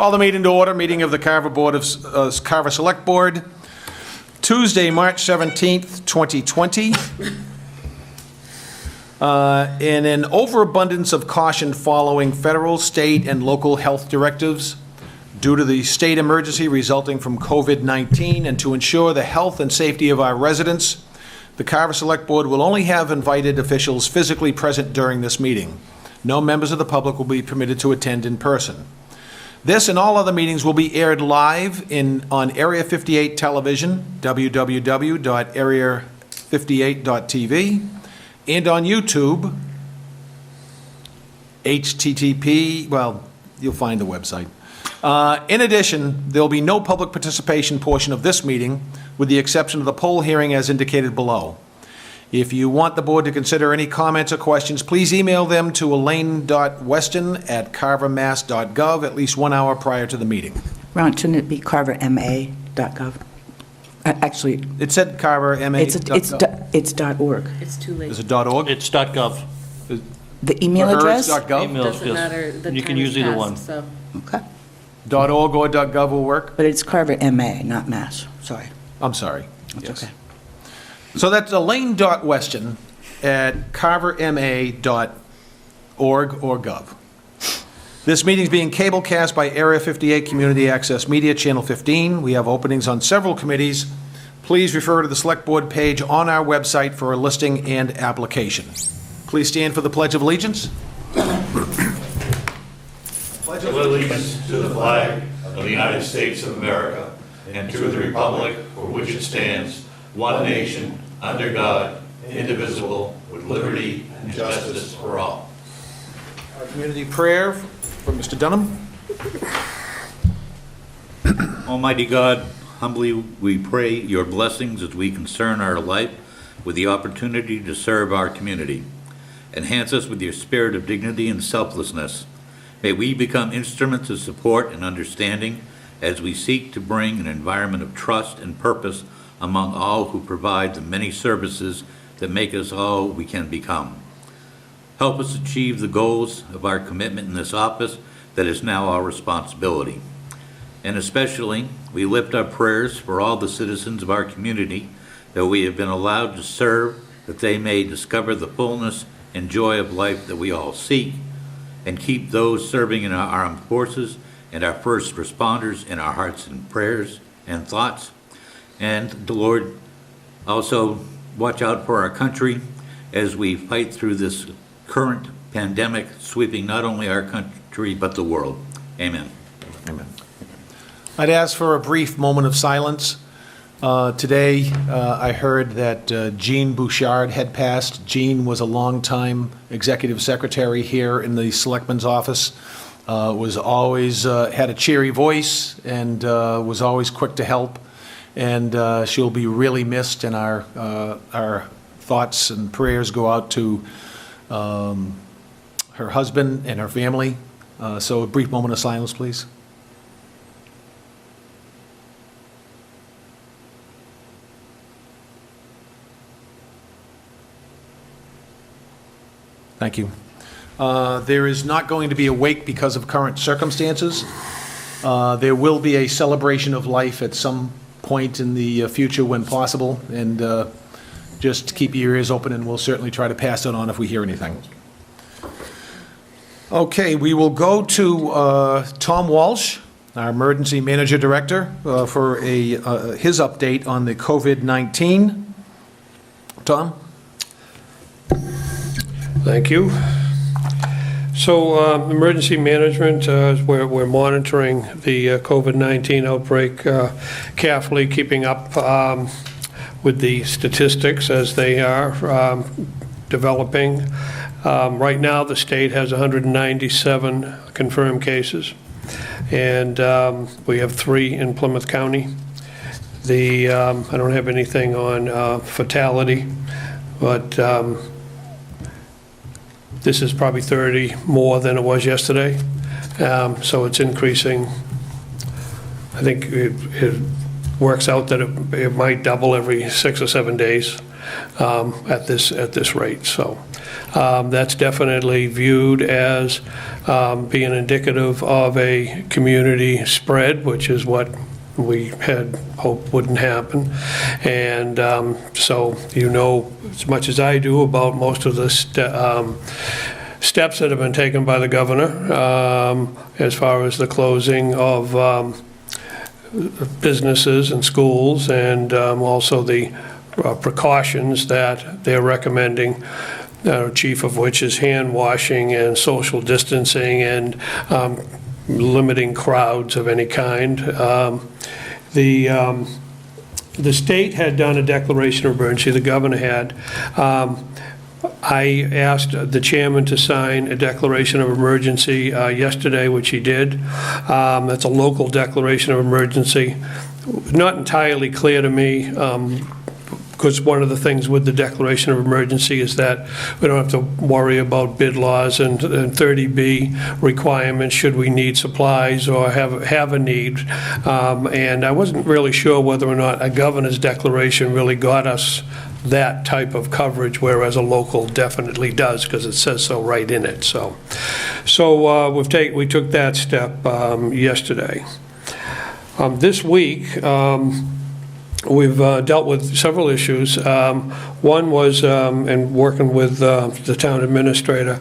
Call the meeting to order, meeting of the Carver Board of Carver Select Board, Tuesday, March 17th, 2020. In an overabundance of caution following federal, state, and local health directives due to the state emergency resulting from COVID-19 and to ensure the health and safety of our residents, the Carver Select Board will only have invited officials physically present during this meeting. No members of the public will be permitted to attend in person. This and all other meetings will be aired live on Area 58 television, www.area58.tv, and on YouTube, http, well, you'll find the website. In addition, there will be no public participation portion of this meeting, with the exception of the poll hearing as indicated below. If you want the board to consider any comments or questions, please email them to elaine.weston@carvermass.gov at least 1 hour prior to the meeting. Ron, shouldn't it be carverma.gov? Actually, It said carverma.gov. it's .org. It's too late. Is it .org? It's .gov. The email For her, address? it's .gov? Email is Doesn't just, matter. The you time can has use either passed, one. So Okay. .org or .gov will work? But it's carverma, not mass. Sorry. I'm sorry. That's Yes. okay. So that's elaine.weston@carverma.org or gov. This meeting is being cablecast by Area 58 Community Access Media, Channel 15. We have openings on several committees. Please refer to the Select Board page on our website for a listing and application. Please stand for the Pledge of Allegiance. Pledge allegiance to the flag of the United States of America and to the republic for which it stands, one nation, under God, indivisible, with liberty and justice for all. Our community prayer from Mr. Dunham. Almighty God, humbly we pray your blessings as we concern our life with the opportunity to serve our community. Enhance us with your spirit of dignity and selflessness. May we become instruments of support and understanding as we seek to bring an environment of trust and purpose among all who provide the many services that make us all we can become. Help us achieve the goals of our commitment in this office that is now our responsibility. And especially, we lift our prayers for all the citizens of our community that we have been allowed to serve, that they may discover the fullness and joy of life that we all seek, and keep those serving in our armed forces and our first responders in our hearts and prayers and thoughts. And the Lord, also watch out for our country as we fight through this current pandemic sweeping not only our country but the world. Amen. Amen. I'd ask for a brief moment of silence. Today, I heard that Jean Bouchard had passed. Jean was a longtime executive secretary here in the Selectman's office. Was always had a cheery voice and was always quick to help. And she'll be really missed. And our thoughts and prayers go out to her husband and her family. So a brief moment of silence, please. Thank you. There is not going to be a wake because of current circumstances. There will be a celebration of life at some point in the future when possible, and just keep your ears open and we'll certainly try to pass it on if we hear anything. Okay, we will go to Tom Walsh, our Emergency Manager Director, for his update on the COVID-19. Tom? Thank you. So emergency management, we're monitoring the COVID-19 outbreak carefully, keeping up with the statistics as they are developing. Right now, the state has 197 confirmed cases, and we have 3 in Plymouth County. I don't have anything on fatality, but this is probably 30 more than it was yesterday, so it's increasing. I think it works out that it might double every 6 or 7 days. at this rate. So that's definitely viewed as being indicative of a community spread, which is what we had hoped wouldn't happen. And so you know as much as I do about most of the steps that have been taken by the governor as far as the closing of businesses and schools, and also the precautions that they're recommending, chief of which is hand washing and social distancing and limiting crowds of any kind. The state had done a declaration of emergency, the governor had. I asked the chairman to sign a declaration of emergency yesterday, which he did. That's a local declaration of emergency. Not entirely clear to me, because one of the things with the declaration of emergency is that we don't have to worry about bid laws and 30B requirements should we need supplies or have a need. And I wasn't really sure whether or not a governor's declaration really got us that type of coverage, whereas a local definitely does, because it says so right in it. So we took that step yesterday. This week, we've dealt with several issues. One was, in working with the town administrator,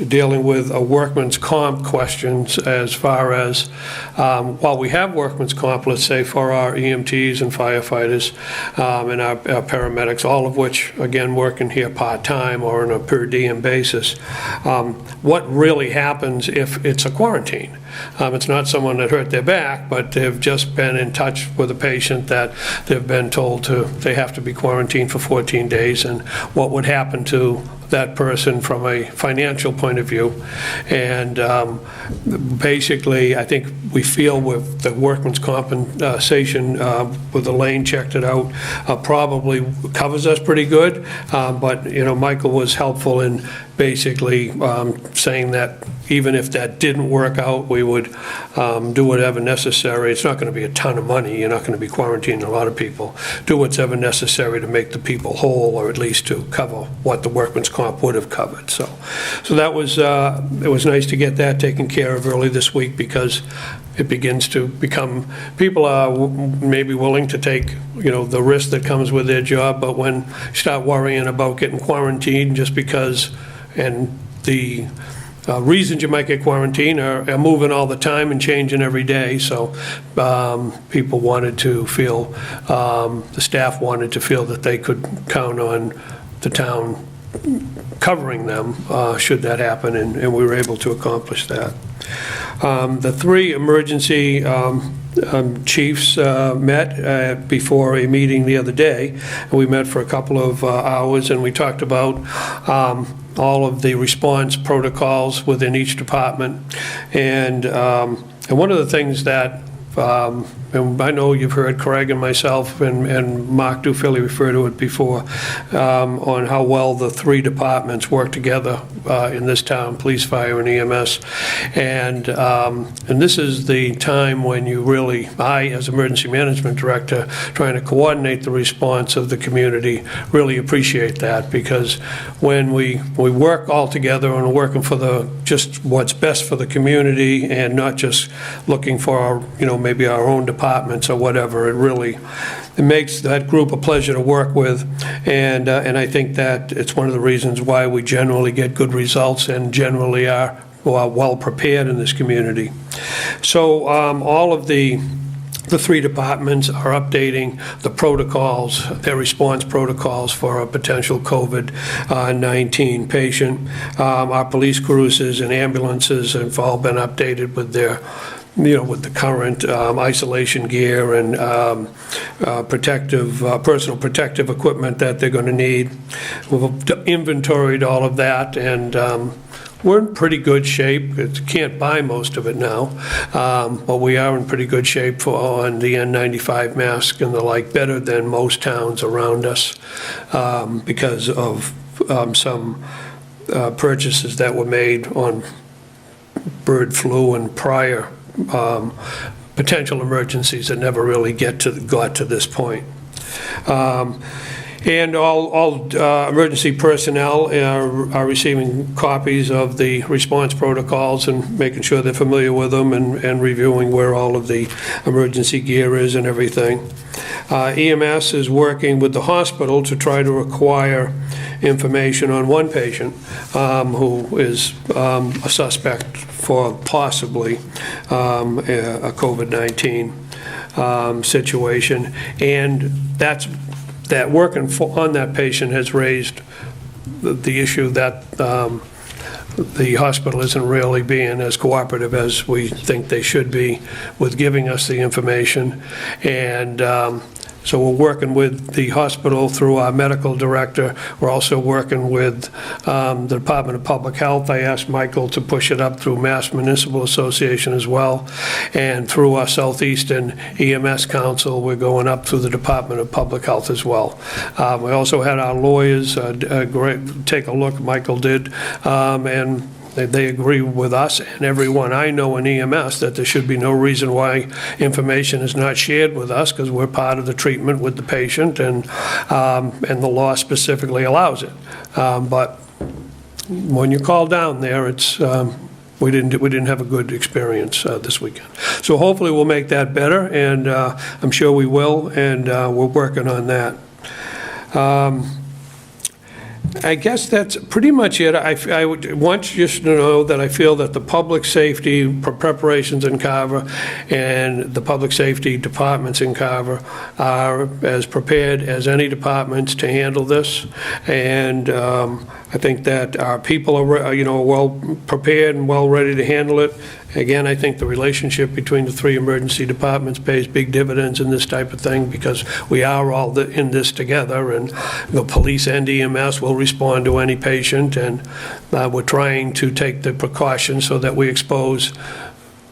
dealing with a workman's comp questions as far as, while we have workman's comp, let's say, for our EMTs and firefighters and our paramedics, all of which, again, working here part-time or on a per diem basis, what really happens if it's a quarantine? It's not someone that hurt their back, but they've just been in touch with a patient that they've been told they have to be quarantined for 14 days, and what would happen to that person from a financial point of view. And basically, I think we feel with the workman's compensation, with Elaine checked it out, probably covers us pretty good. But, Michael was helpful in basically saying that even if that didn't work out, we would do whatever necessary. It's not going to be a ton of money. You're not going to be quarantining a lot of people. Do whatever necessary to make the people whole, or at least to cover what the workman's comp would have covered. So that was, it was nice to get that taken care of early this week, because it begins to become, people are maybe willing to take, the risk that comes with their job, but when you start worrying about getting quarantined just because, and the reasons you might get quarantined are moving all the time and changing every day. So people wanted to feel, the staff wanted to feel that they could count on the town covering them should that happen, and we were able to accomplish that. The three emergency chiefs met before a meeting the other day. We met for a couple of hours, and we talked about all of the response protocols within each department. And one of the things that, and I know you've heard Craig and myself and Mark Dufilly refer to it before, on how well the three departments work together in this town, police, fire, and EMS. And this is the time when you really, I, as emergency management director, trying to coordinate the response of the community, really appreciate that, because when we work all together and working for just what's best for the community, and not just looking for our, maybe our own departments or whatever, it makes that group a pleasure to work with, and I think that it's one of the reasons why we generally get good results and generally are well prepared in this community. So all of the three departments are updating the protocols, their response protocols for a potential COVID-19 patient. Our police cruisers and ambulances have all been updated with their, with the current isolation gear and personal protective equipment that they're going to need. We've inventoried all of that, and we're in pretty good shape. Can't buy most of it now, but we are in pretty good shape on the N95 mask and the like, better than most towns around us, because of some purchases that were made on bird flu and prior potential emergencies that never really got to this point. And all emergency personnel are receiving copies of the response protocols and making sure they're familiar with them and reviewing where all of the emergency gear is and everything. EMS is working with the hospital to try to acquire information on one patient who is a suspect for possibly a COVID-19 situation. And that working on that patient has raised the issue that the hospital isn't really being as cooperative as we think they should be with giving us the information. And so we're working with the hospital through our medical director. We're also working with the Department of Public Health. I asked Michael to push it up through Mass Municipal Association as well. And through our Southeastern EMS Council, we're going up through the Department of Public Health as well. We also had our lawyers take a look, Michael did, and they agree with us and everyone I know in EMS that there should be no reason why information is not shared with us, because we're part of the treatment with the patient, and the law specifically allows it. But when you call down there, it's we didn't have a good experience this weekend. So hopefully we'll make that better, and I'm sure we will, and we're working on that. I guess that's pretty much it. I would want you to know that I feel that the public safety preparations in Carver and the public safety departments in Carver are as prepared as any departments to handle this. And I think that our people are, well prepared and well ready to handle it. Again, I think the relationship between the three emergency departments pays big dividends in this type of thing, because we are all in this together, and the police and EMS will respond to any patient, and we're trying to take the precautions so that we expose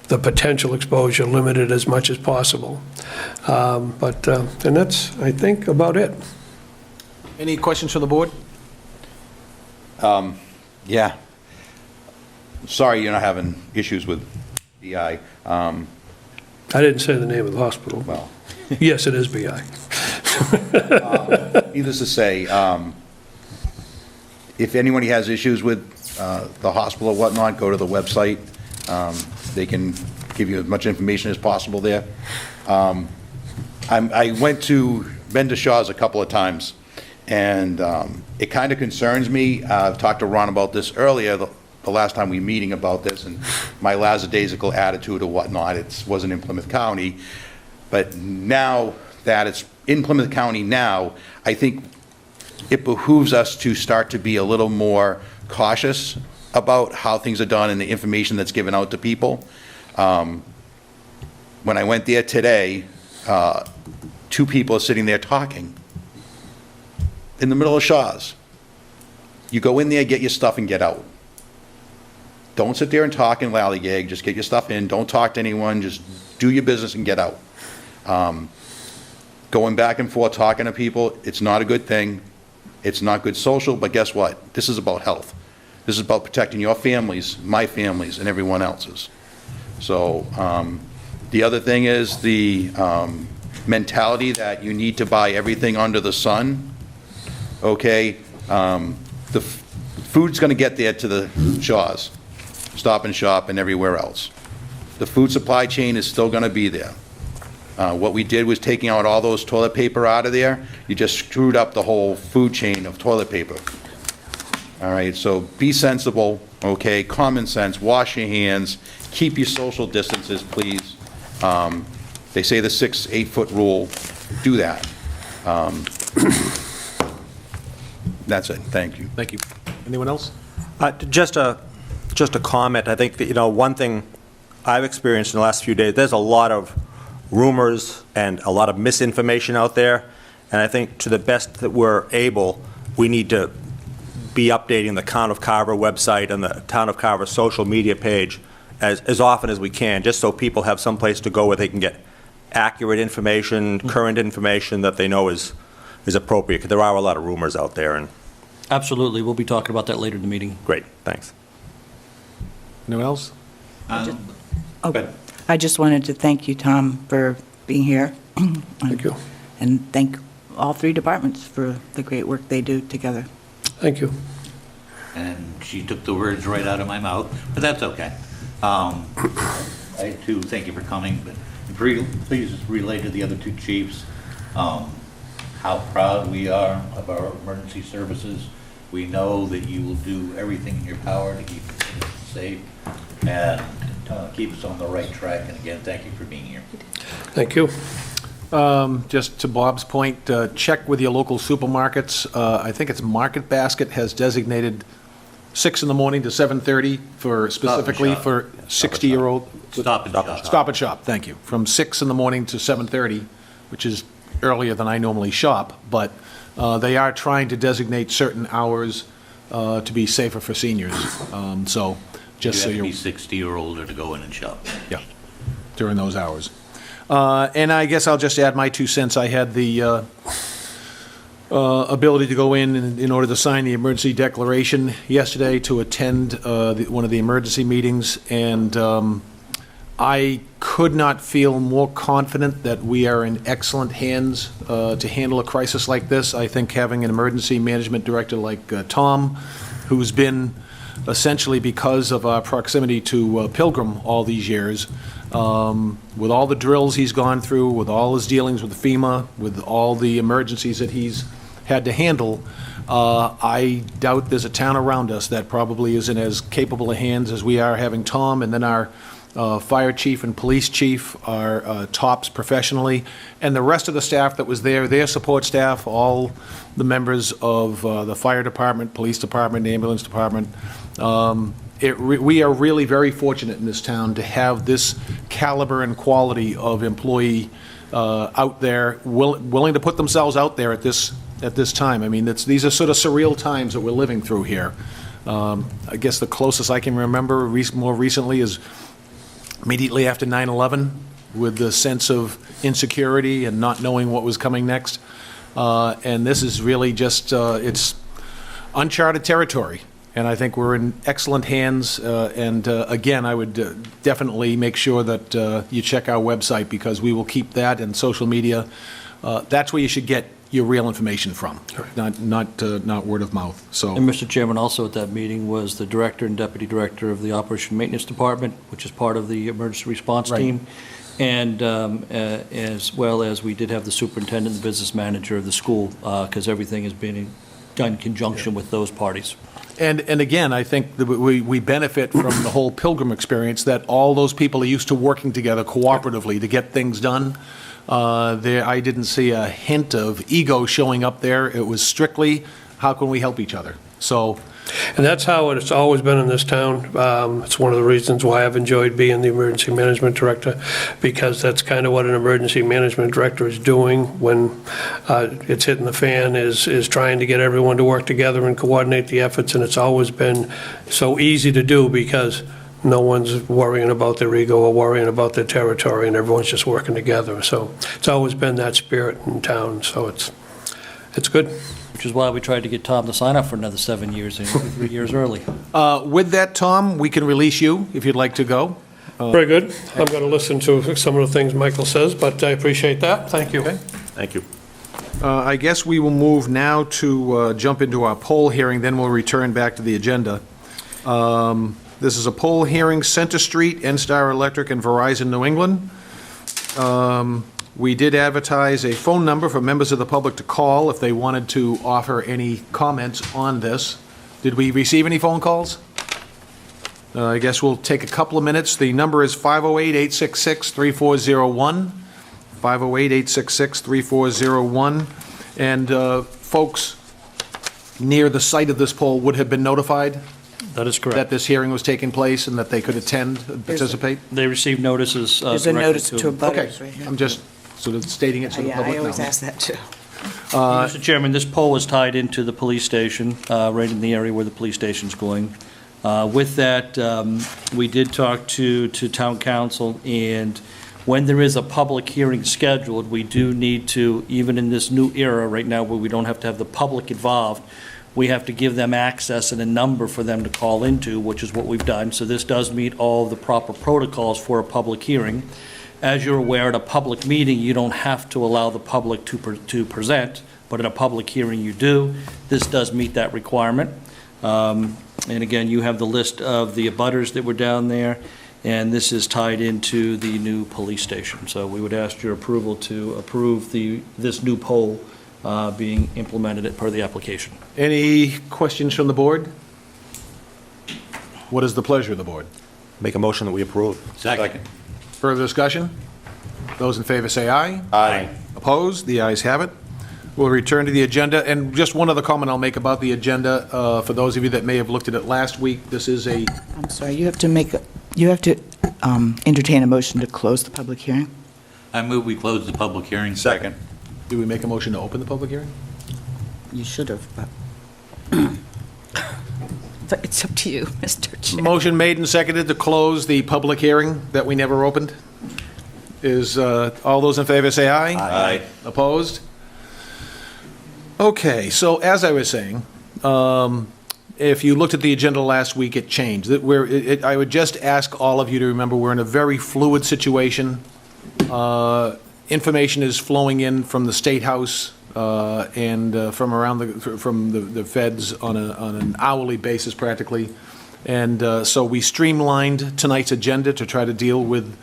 the potential exposure, limited as much as possible. And that's, I think, about it. Any questions from the board? Yeah. Sorry you're not having issues with BI. I didn't say the name of the hospital. Well, Yes, it is BI. needless to say, if anybody has issues with the hospital or whatnot, go to the website. They can give you as much information as possible there. I went to Bender Shaw's a couple of times, and it kind of concerns me. I've talked to Ron about this earlier, the last time we were meeting about this, and my lackadaisical attitude or whatnot. It wasn't in Plymouth County. But now that it's in Plymouth County now, I think it behooves us to start to be a little more cautious about how things are done and the information that's given out to people. When I went there today, two people are sitting there talking in the middle of Shaw's. You go in there, get your stuff, and get out. Don't sit there and talk and lollygag. Just get your stuff in. Don't talk to anyone. Just do your business and get out. Going back and forth talking to people, it's not a good thing. It's not good social, but guess what? This is about health. This is about protecting your families, my families, and everyone else's. So the other thing is the mentality that you need to buy everything under the sun. Okay, the food's going to get there to the Shaw's, Stop and Shop, and everywhere else. The food supply chain is still going to be there. What we did was taking out all those toilet paper out of there. You just screwed up the whole food chain of toilet paper. All right, so be sensible, okay? Common sense, wash your hands, keep your social distances, please. They say the 6-8 foot rule, do that. That's it, thank you. Thank you. Anyone else? Just a comment. I think that, one thing I've experienced in the last few days, there's a lot of rumors and a lot of misinformation out there, and I think to the best that we're able, we need to be updating the Town of Carver website and the Town of Carver social media page as often as we can, just so people have some place to go where they can get accurate information, current information that they know is appropriate, because there are a lot of rumors out there. And Absolutely. We'll be talking about that later in the meeting. great, thanks. Anyone else? I just wanted to thank you, Tom, for being here. Thank you. And thank all three departments for the great work they do together. Thank you. And she took the words right out of my mouth, but that's okay. I too thank you for coming, but please relay to the other two chiefs how proud we are of our emergency services. We know that you will do everything in your power to keep us safe and keep us on the right track. And again, thank you for being here. Thank you. Just to Bob's point, check with your local supermarkets. I think it's Market Basket has designated 6 in the morning to 7:30 for, specifically Shop. for 60-year-old. Stop and Shop. Stop and Shop, thank you. From 6 in the morning to 7:30, which is earlier than I normally shop, but they are trying to designate certain hours to be safer for seniors. So just so You you're... have to be 60 or older to go in and shop. Yeah, during those hours. And I guess I'll just add my 2 cents. I had the ability to go in order to sign the emergency declaration yesterday to attend one of the emergency meetings, and I could not feel more confident that we are in excellent hands to handle a crisis like this. I think having an emergency management director like Tom, who's been essentially, because of our proximity to Pilgrim all these years, with all the drills he's gone through, with all his dealings with FEMA, with all the emergencies that he's had to handle, I doubt there's a town around us that probably is in as capable of hands as we are, having Tom, and then our fire chief and police chief are tops professionally, and the rest of the staff that was there, their support staff, all the members of the fire department, police department, ambulance department. We are really very fortunate in this town to have this caliber and quality of employee out there, willing to put themselves out there at this time. I mean, these are sort of surreal times that we're living through here. I guess the closest I can remember more recently is immediately after 9/11, with the sense of insecurity and not knowing what was coming next. And this is really just, it's uncharted territory. And I think we're in excellent hands. And again, I would definitely make sure that you check our website, because we will keep that, and social media. That's where you should get your real information from, not word of mouth. So. And Mr. Chairman, also at that meeting was the director and deputy director of the Operation Maintenance Department, which is part of the emergency response Right. team. And as well as we did have the superintendent and the business manager of the school, because everything has been done in conjunction with those parties. And again, I think that we benefit from the whole Pilgrim experience, that all those people are used to working together cooperatively to get things done. I didn't see a hint of ego showing up there. It was strictly, how can we help each other? So. And that's how it's always been in this town. It's one of the reasons why I've enjoyed being the emergency management director, because that's kind of what an emergency management director is doing when it's hitting the fan, is trying to get everyone to work together and coordinate the efforts. And it's always been so easy to do, because no one's worrying about their ego or worrying about their territory, and everyone's just working together. So it's always been that spirit in town. So it's good. Which is why we tried to get Tom to sign up for another 7 years, and 3 years early. With that, Tom, we can release you if you'd like to go. Very good. I'm going to listen to some of the things Michael says, but I appreciate that. Thank you. Okay. Thank you. I guess we will move now to jump into our poll hearing, then we'll return back to the agenda. This is a poll hearing, Center Street, NSTAR Electric, and Verizon New England. We did advertise a phone number for members of the public to call if they wanted to offer any comments on this. Did we receive any phone calls? I guess we'll take a couple of minutes. The number is 508-866-3401, 508-866-3401. And folks near the site of this poll would have been notified That is that correct. this hearing was taking place and that they could attend and participate? They received notices There's a directly notice to to them. Okay, abutters right here. I'm just sort of stating it so the Yeah, public I knows. always ask that, too. Mr. Chairman, this pole is tied into the police station, right in the area where the police station's going. With that, we did talk to town council, and when there is a public hearing scheduled, we do need to, even in this new era right now where we don't have to have the public involved, we have to give them access and a number for them to call into, which is what we've done. So this does meet all of the proper protocols for a public hearing. As you're aware, at a public meeting, you don't have to allow the public to present, but at a public hearing, you do. This does meet that requirement. And again, you have the list of the abutters that were down there, and this is tied into the new police station. So we would ask your approval to approve this new pole being implemented per the application. Any questions from the board? What is the pleasure of the board? Make a motion that we approve. Second. Further discussion? Those in favor say aye. Aye. Opposed? The ayes have it. We'll return to the agenda, and just one other comment I'll make about the agenda, for those of you that may have looked at it last week, this is a, I'm sorry, you have to entertain a motion to close the public hearing? I move we close the public hearing. Second. do we make a motion to open the public hearing? You should have, but it's up to you, Mr. Chair. Motion made and seconded to close the public hearing that we never opened. Is, all those in favor say aye? Aye. Opposed? Okay, so as I was saying, if you looked at the agenda last week, it changed. I would just ask all of you to remember we're in a very fluid situation. Information is flowing in from the State House and from around the feds on an hourly basis practically. And so we streamlined tonight's agenda to try to deal with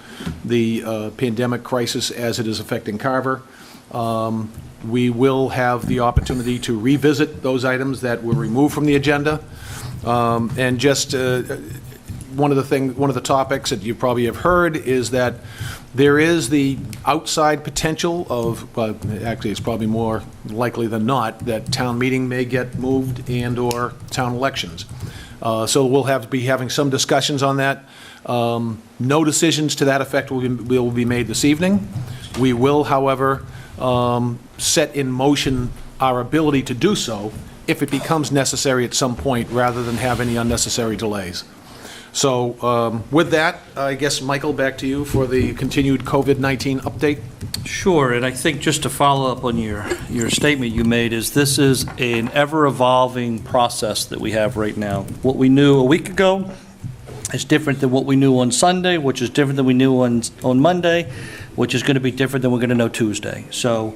the pandemic crisis as it is affecting Carver. We will have the opportunity to revisit those items that were removed from the agenda. And just one of the topics that you probably have heard is that there is the outside potential of, actually it's probably more likely than not, that town meeting may get moved and/or town elections. So we'll be having some discussions on that. No decisions to that effect will be made this evening. We will, however, set in motion our ability to do so if it becomes necessary at some point, rather than have any unnecessary delays. So with that, I guess, Michael, back to you for the continued COVID-19 update. Sure, and I think just to follow up on your statement you made is this is an ever-evolving process that we have right now. What we knew a week ago is different than what we knew on Sunday, which is different than we knew on Monday, which is going to be different than we're going to know Tuesday. So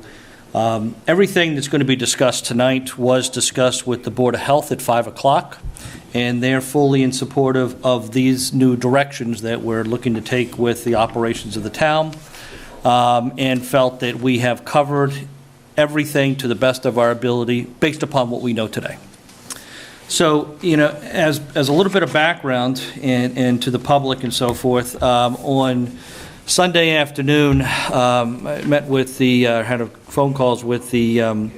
everything that's going to be discussed tonight was discussed with the Board of Health at 5 o'clock, and they're fully in support of these new directions that we're looking to take with the operations of the town, and felt that we have covered everything to the best of our ability based upon what we know today. So, as a little bit of background and to the public and so forth, on Sunday afternoon, I met with had a phone calls with the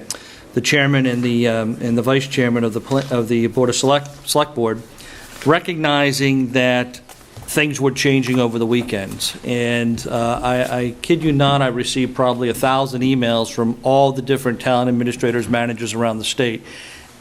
chairman and the vice chairman of the Board of Select Board, recognizing that things were changing over the weekends. And I kid you not, I received probably 1,000 emails from all the different town administrators, managers around the state.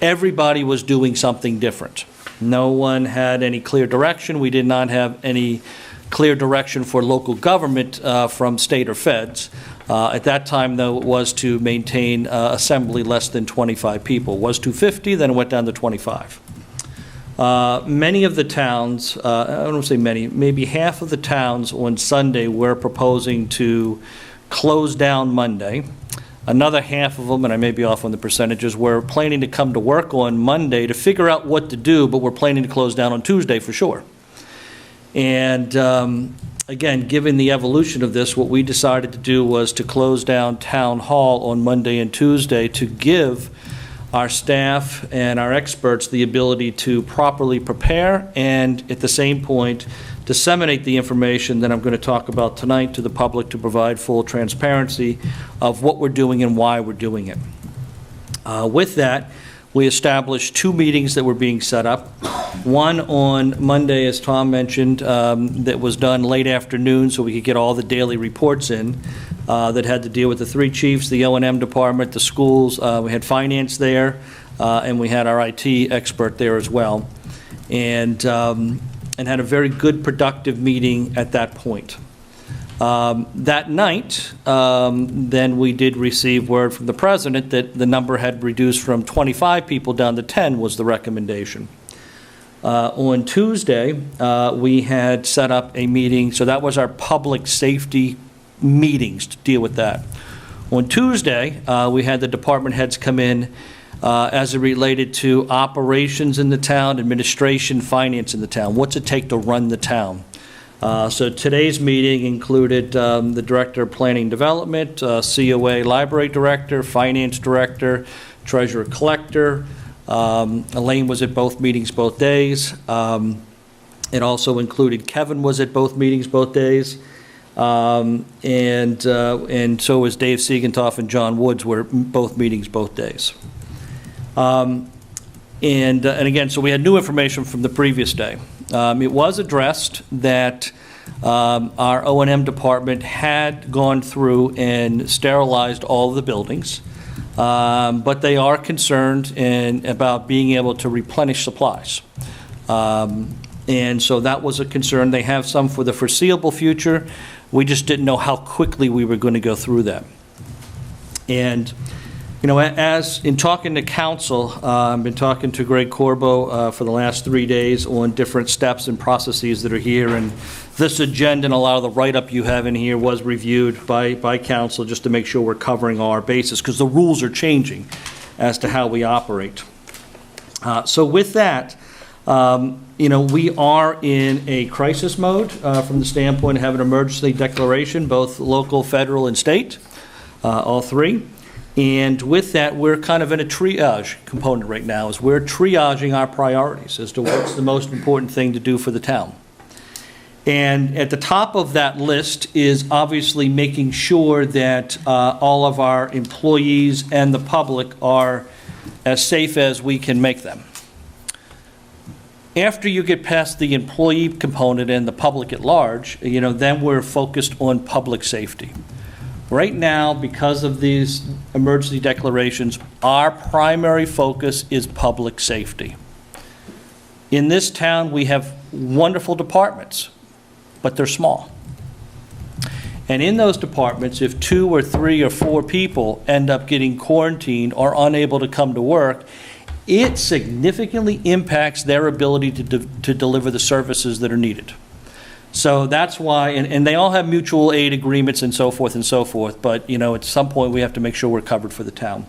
Everybody was doing something different. No one had any clear direction. We did not have any clear direction for local government from state or feds. At that time, though, it was to maintain assembly less than 25 people. It was 250, then it went down to 25. Many of the towns, I don't want to say many, maybe half of the towns on Sunday were proposing to close down Monday. Another half of them, and I may be off on the percentages, were planning to come to work on Monday to figure out what to do, but were planning to close down on Tuesday for sure. And again, given the evolution of this, what we decided to do was to close down Town Hall on Monday and Tuesday to give our staff and our experts the ability to properly prepare and, at the same point, disseminate the information that I'm going to talk about tonight to the public to provide full transparency of what we're doing and why we're doing it. With that, we established 2 meetings that were being set up. One on Monday, as Tom mentioned, that was done late afternoon so we could get all the daily reports in that had to deal with the 3 chiefs, the O&M department, the schools. We had finance there, and we had our IT expert there as well. And had a very good, productive meeting at that point. That night, then we did receive word from the president that the number had reduced from 25 people down to 10 was the recommendation. On Tuesday, we had set up a meeting, so that was our public safety meetings to deal with that. On Tuesday, we had the department heads come in as it related to operations in the town, administration, finance in the town. What's it take to run the town? So today's meeting included the Director of Planning Development, COA Library Director, Finance Director, Treasurer Collector. Elaine was at both meetings both days. It also included Kevin was at both meetings both days. And so was Dave Siegentoff and John Woods were both meetings both days. And again, so we had new information from the previous day. It was addressed that our O&M department had gone through and sterilized all of the buildings, but they are concerned about being able to replenish supplies. And so that was a concern. They have some for the foreseeable future. We just didn't know how quickly we were going to go through that. And you know, as in talking to council, I've been talking to Greg Corbo for the last 3 days on different steps and processes that are here, and this agenda and a lot of the write-up you have in here was reviewed by council just to make sure we're covering all our bases, because the rules are changing as to how we operate. So with that, you know, we are in a crisis mode from the standpoint of having an emergency declaration, both local, federal, and state, all three. And with that, we're kind of in a triage component right now, as we're triaging our priorities as to what's the most important thing to do for the town. And at the top of that list is obviously making sure that all of our employees and the public are as safe as we can make them. After you get past the employee component and the public at large, you know, then we're focused on public safety. Right now, because of these emergency declarations, our primary focus is public safety. In this town, we have wonderful departments, but they're small. And in those departments, if 2 or 3 or 4 people end up getting quarantined or unable to come to work, it significantly impacts their ability to deliver the services that are needed. So that's why, and they all have mutual aid agreements and so forth, but, you know, at some point we have to make sure we're covered for the town.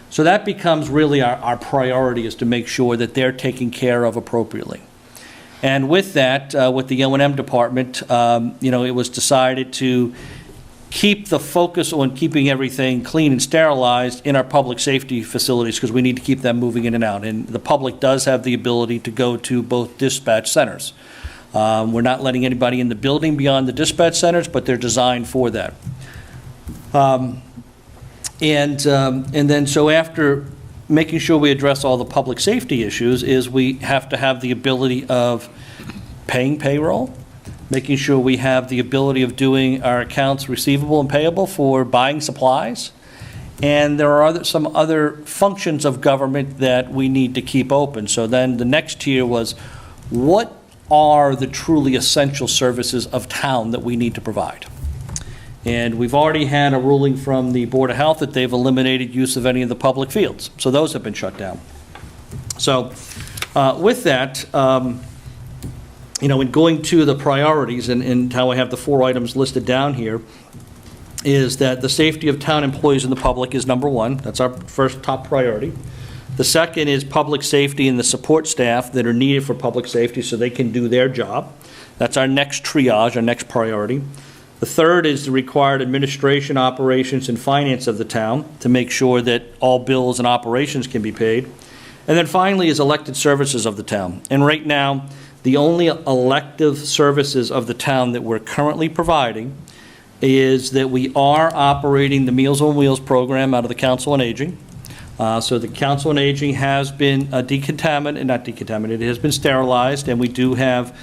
So that becomes really our priority, is to make sure that they're taken care of appropriately. And with that, with the O&M department, you know, it was decided to keep the focus on keeping everything clean and sterilized in our public safety facilities, because we need to keep them moving in and out. And the public does have the ability to go to both dispatch centers. We're not letting anybody in the building beyond the dispatch centers, but they're designed for that. And then so after making sure we address all the public safety issues, is we have to have the ability of paying payroll, making sure we have the ability of doing our accounts receivable and payable for buying supplies. And there are some other functions of government that we need to keep open. So then the next tier was, what are the truly essential services of town that we need to provide? And we've already had a ruling from the Board of Health that they've eliminated use of any of the public fields. So those have been shut down. So with that, you know, in going to the priorities and how I have the 4 items listed down here, is that the safety of town employees and the public is number 1. That's our first top priority. The second is public safety and the support staff that are needed for public safety so they can do their job. That's our next triage, our next priority. The third is the required administration, operations, and finance of the town to make sure that all bills and operations can be paid. And then finally is elected services of the town. And right now, the only elective services of the town that we're currently providing is that we are operating the Meals on Wheels program out of the Council on Aging. So the Council on Aging has been it has been sterilized, and we do have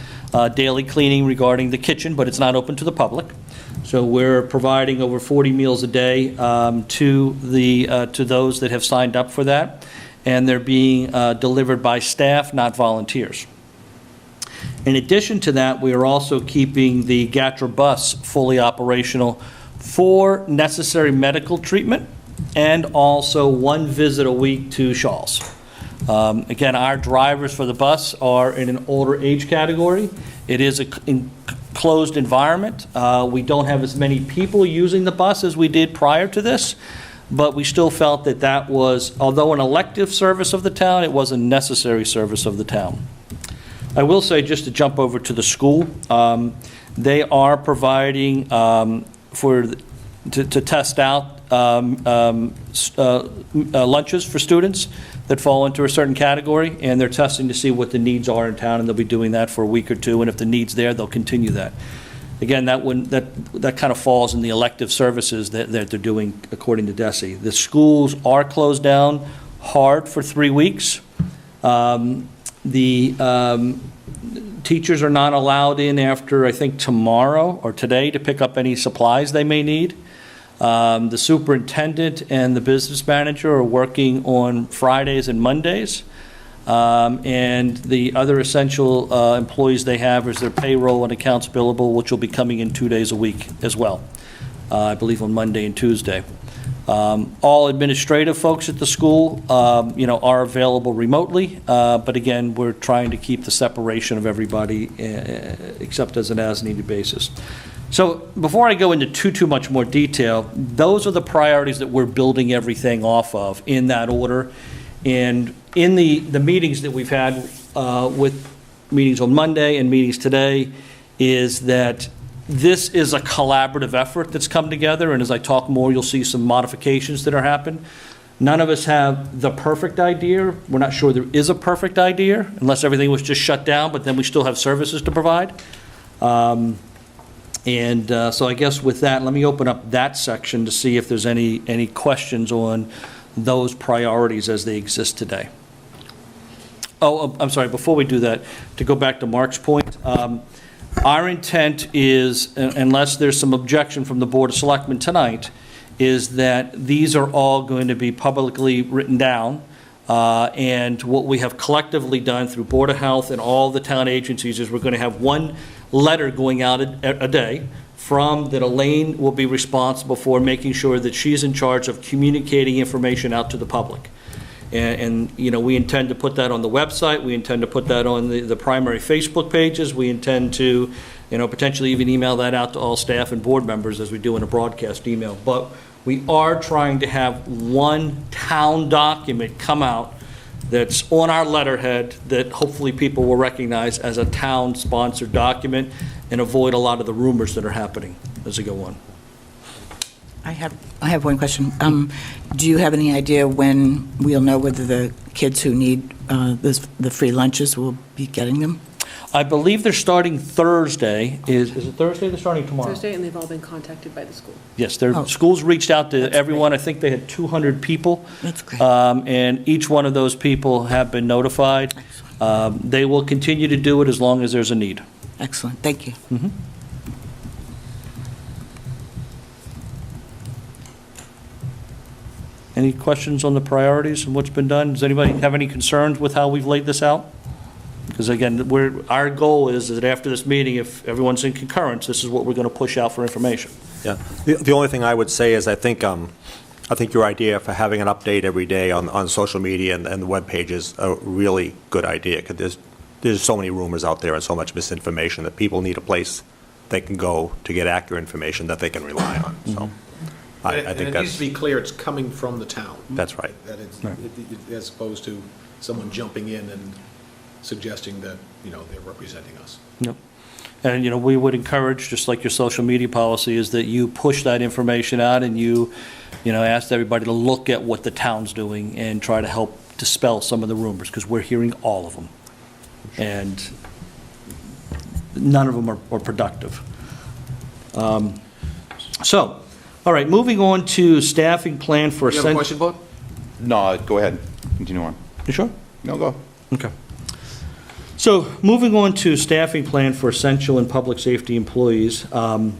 daily cleaning regarding the kitchen, but it's not open to the public. So we're providing over 40 meals a day to those that have signed up for that, and they're being delivered by staff, not volunteers. In addition to that, we are also keeping the Gatra bus fully operational for necessary medical treatment, and also 1 visit a week to Shaw's. Again, our drivers for the bus are in an older age category. It is a closed environment. We don't have as many people using the bus as we did prior to this, but we still felt that that was, although an elective service of the town, it was a necessary service of the town. I will say, just to jump over to the school, they are providing to test out lunches for students that fall into a certain category, and they're testing to see what the needs are in town, and they'll be doing that for a week or two, and if the need's there, they'll continue that. Again, that kind of falls in the elective services that they're doing according to DESE. The schools are closed down hard for 3 weeks. The teachers are not allowed in after, I think, tomorrow or today to pick up any supplies they may need. The superintendent and the business manager are working on Fridays and Mondays. And the other essential employees they have is their payroll and accounts billable, which will be coming in 2 days a week as well, I believe on Monday and Tuesday. All administrative folks at the school, are available remotely, but again, we're trying to keep the separation of everybody except as an as-needed basis. So before I go into too much more detail, those are the priorities that we're building everything off of in that order. And in the meetings that we've had with meetings on Monday and meetings today is that this is a collaborative effort that's come together, and as I talk more, you'll see some modifications that are happening. None of us have the perfect idea. We're not sure there is a perfect idea, unless everything was just shut down, but then we still have services to provide. So I guess with that, let me open up that section to see if there's any questions on those priorities as they exist today. Oh, I'm sorry, before we do that, to go back to Mark's point, our intent is, unless there's some objection from the Board of Selectmen tonight, is that these are all going to be publicly written down, and what we have collectively done through Board of Health and all the town agencies is we're going to have one letter going out a day from that Elaine will be responsible for, making sure that she's in charge of communicating information out to the public. And we intend to put that on the website. We intend to put that on the primary Facebook pages. We intend to, potentially even email that out to all staff and board members as we do in a broadcast email. But we are trying to have one town document come out that's on our letterhead that hopefully people will recognize as a town-sponsored document and avoid a lot of the rumors that are happening as they go on. I have one question. Do you have any idea when we'll know whether the kids who need the free lunches will be getting them? I believe they're starting Thursday. Is it Thursday? They're starting tomorrow. Thursday, and they've all been contacted by the school. Yes, their schools reached out to everyone. Great. I think they had 200 people. That's great. And each one of those people have been notified. They will continue to do it as long as there's a need. Excellent. Thank you. Mm-hmm. Any questions on the priorities and what's been done? Does anybody have any concerns with how we've laid this out? Because again, our goal is that after this meeting, if everyone's in concurrence, this is what we're going to push out for information. Yeah. The only thing I would say is I think your idea for having an update every day on social media and the web page is a really good idea, because there's so many rumors out there and so much misinformation that people need a place they can go to get accurate information that they can rely on. So. I think it needs to be clear it's coming from the town. That's right. That it's, as opposed to someone jumping in and suggesting that, they're representing us. Yep. And, we would encourage, just like your social media policy, is that you push that information out and you ask everybody to look at what the town's doing and try to help dispel some of the rumors, because we're hearing all of them. And none of them are productive. All right, moving on to staffing plan for... You have a question, Bob? No, go ahead. Continue on. You sure? No, go. Okay. So, moving on to staffing plan for essential and public safety employees, and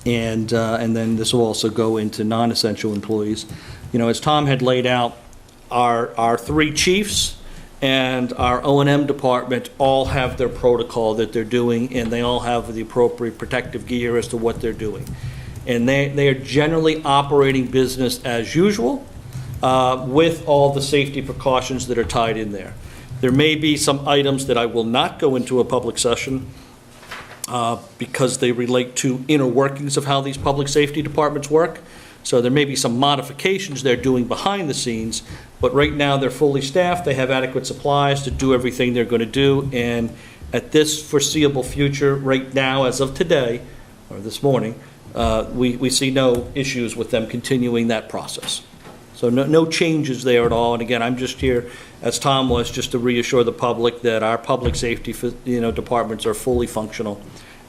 then this will also go into non-essential employees. As Tom had laid out, our three chiefs and our O&M department all have their protocol that they're doing, and they all have the appropriate protective gear as to what they're doing. And they are generally operating business as usual with all the safety precautions that are tied in there. There may be some items that I will not go into a public session because they relate to inner workings of how these public safety departments work. So there may be some modifications they're doing behind the scenes, but right now they're fully staffed, they have adequate supplies to do everything they're going to do, and at this foreseeable future, right now, as of today, or this morning, we see no issues with them continuing that process. So no changes there at all, and again, I'm just here, as Tom was, just to reassure the public that our public safety, departments are fully functional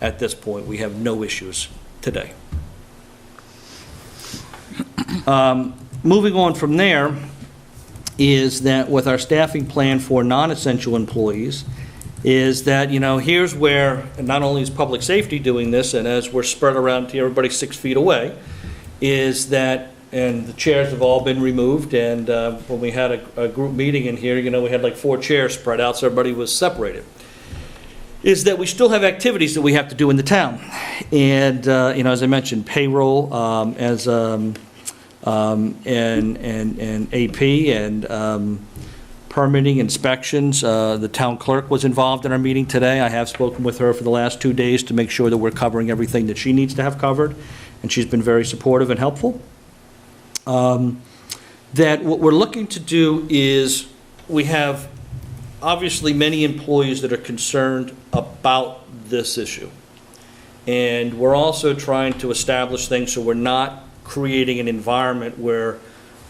at this point. We have no issues today. Moving on from there is that with our staffing plan for non-essential employees, is that, here's where, and not only is public safety doing this, and as we're spread around here, everybody 6 feet away, is that, and the chairs have all been removed, and when we had a group meeting in here, we had like 4 chairs spread out, so everybody was separated, is that we still have activities that we have to do in the town. And, as I mentioned, payroll, and AP, and permitting, inspections. The town clerk was involved in our meeting today. I have spoken with her for the last 2 days to make sure that we're covering everything that she needs to have covered, and she's been very supportive and helpful. That what we're looking to do is, we have obviously many employees that are concerned about this issue. And we're also trying to establish things so we're not creating an environment where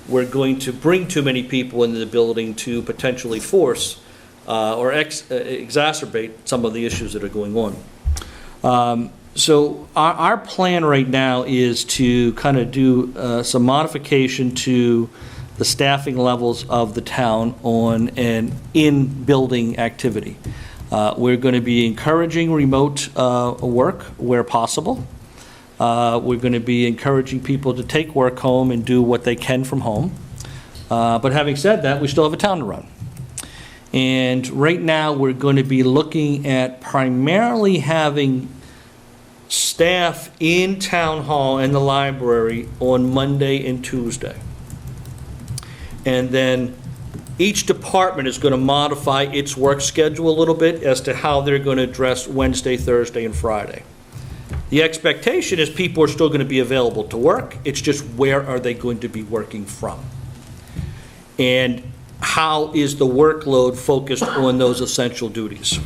we're going to bring too many people into the building to potentially force or exacerbate some of the issues that are going on. So our plan right now is to kind of do some modification to the staffing levels of the town on an in-building activity. We're going to be encouraging remote work where possible. We're going to be encouraging people to take work home and do what they can from home. But having said that, we still have a town to run. And right now, we're going to be looking at primarily having staff in town hall and the library on Monday and Tuesday. And then each department is going to modify its work schedule a little bit as to how they're going to address Wednesday, Thursday, and Friday. The expectation is people are still going to be available to work. It's just where are they going to be working from? And how is the workload focused on those essential duties?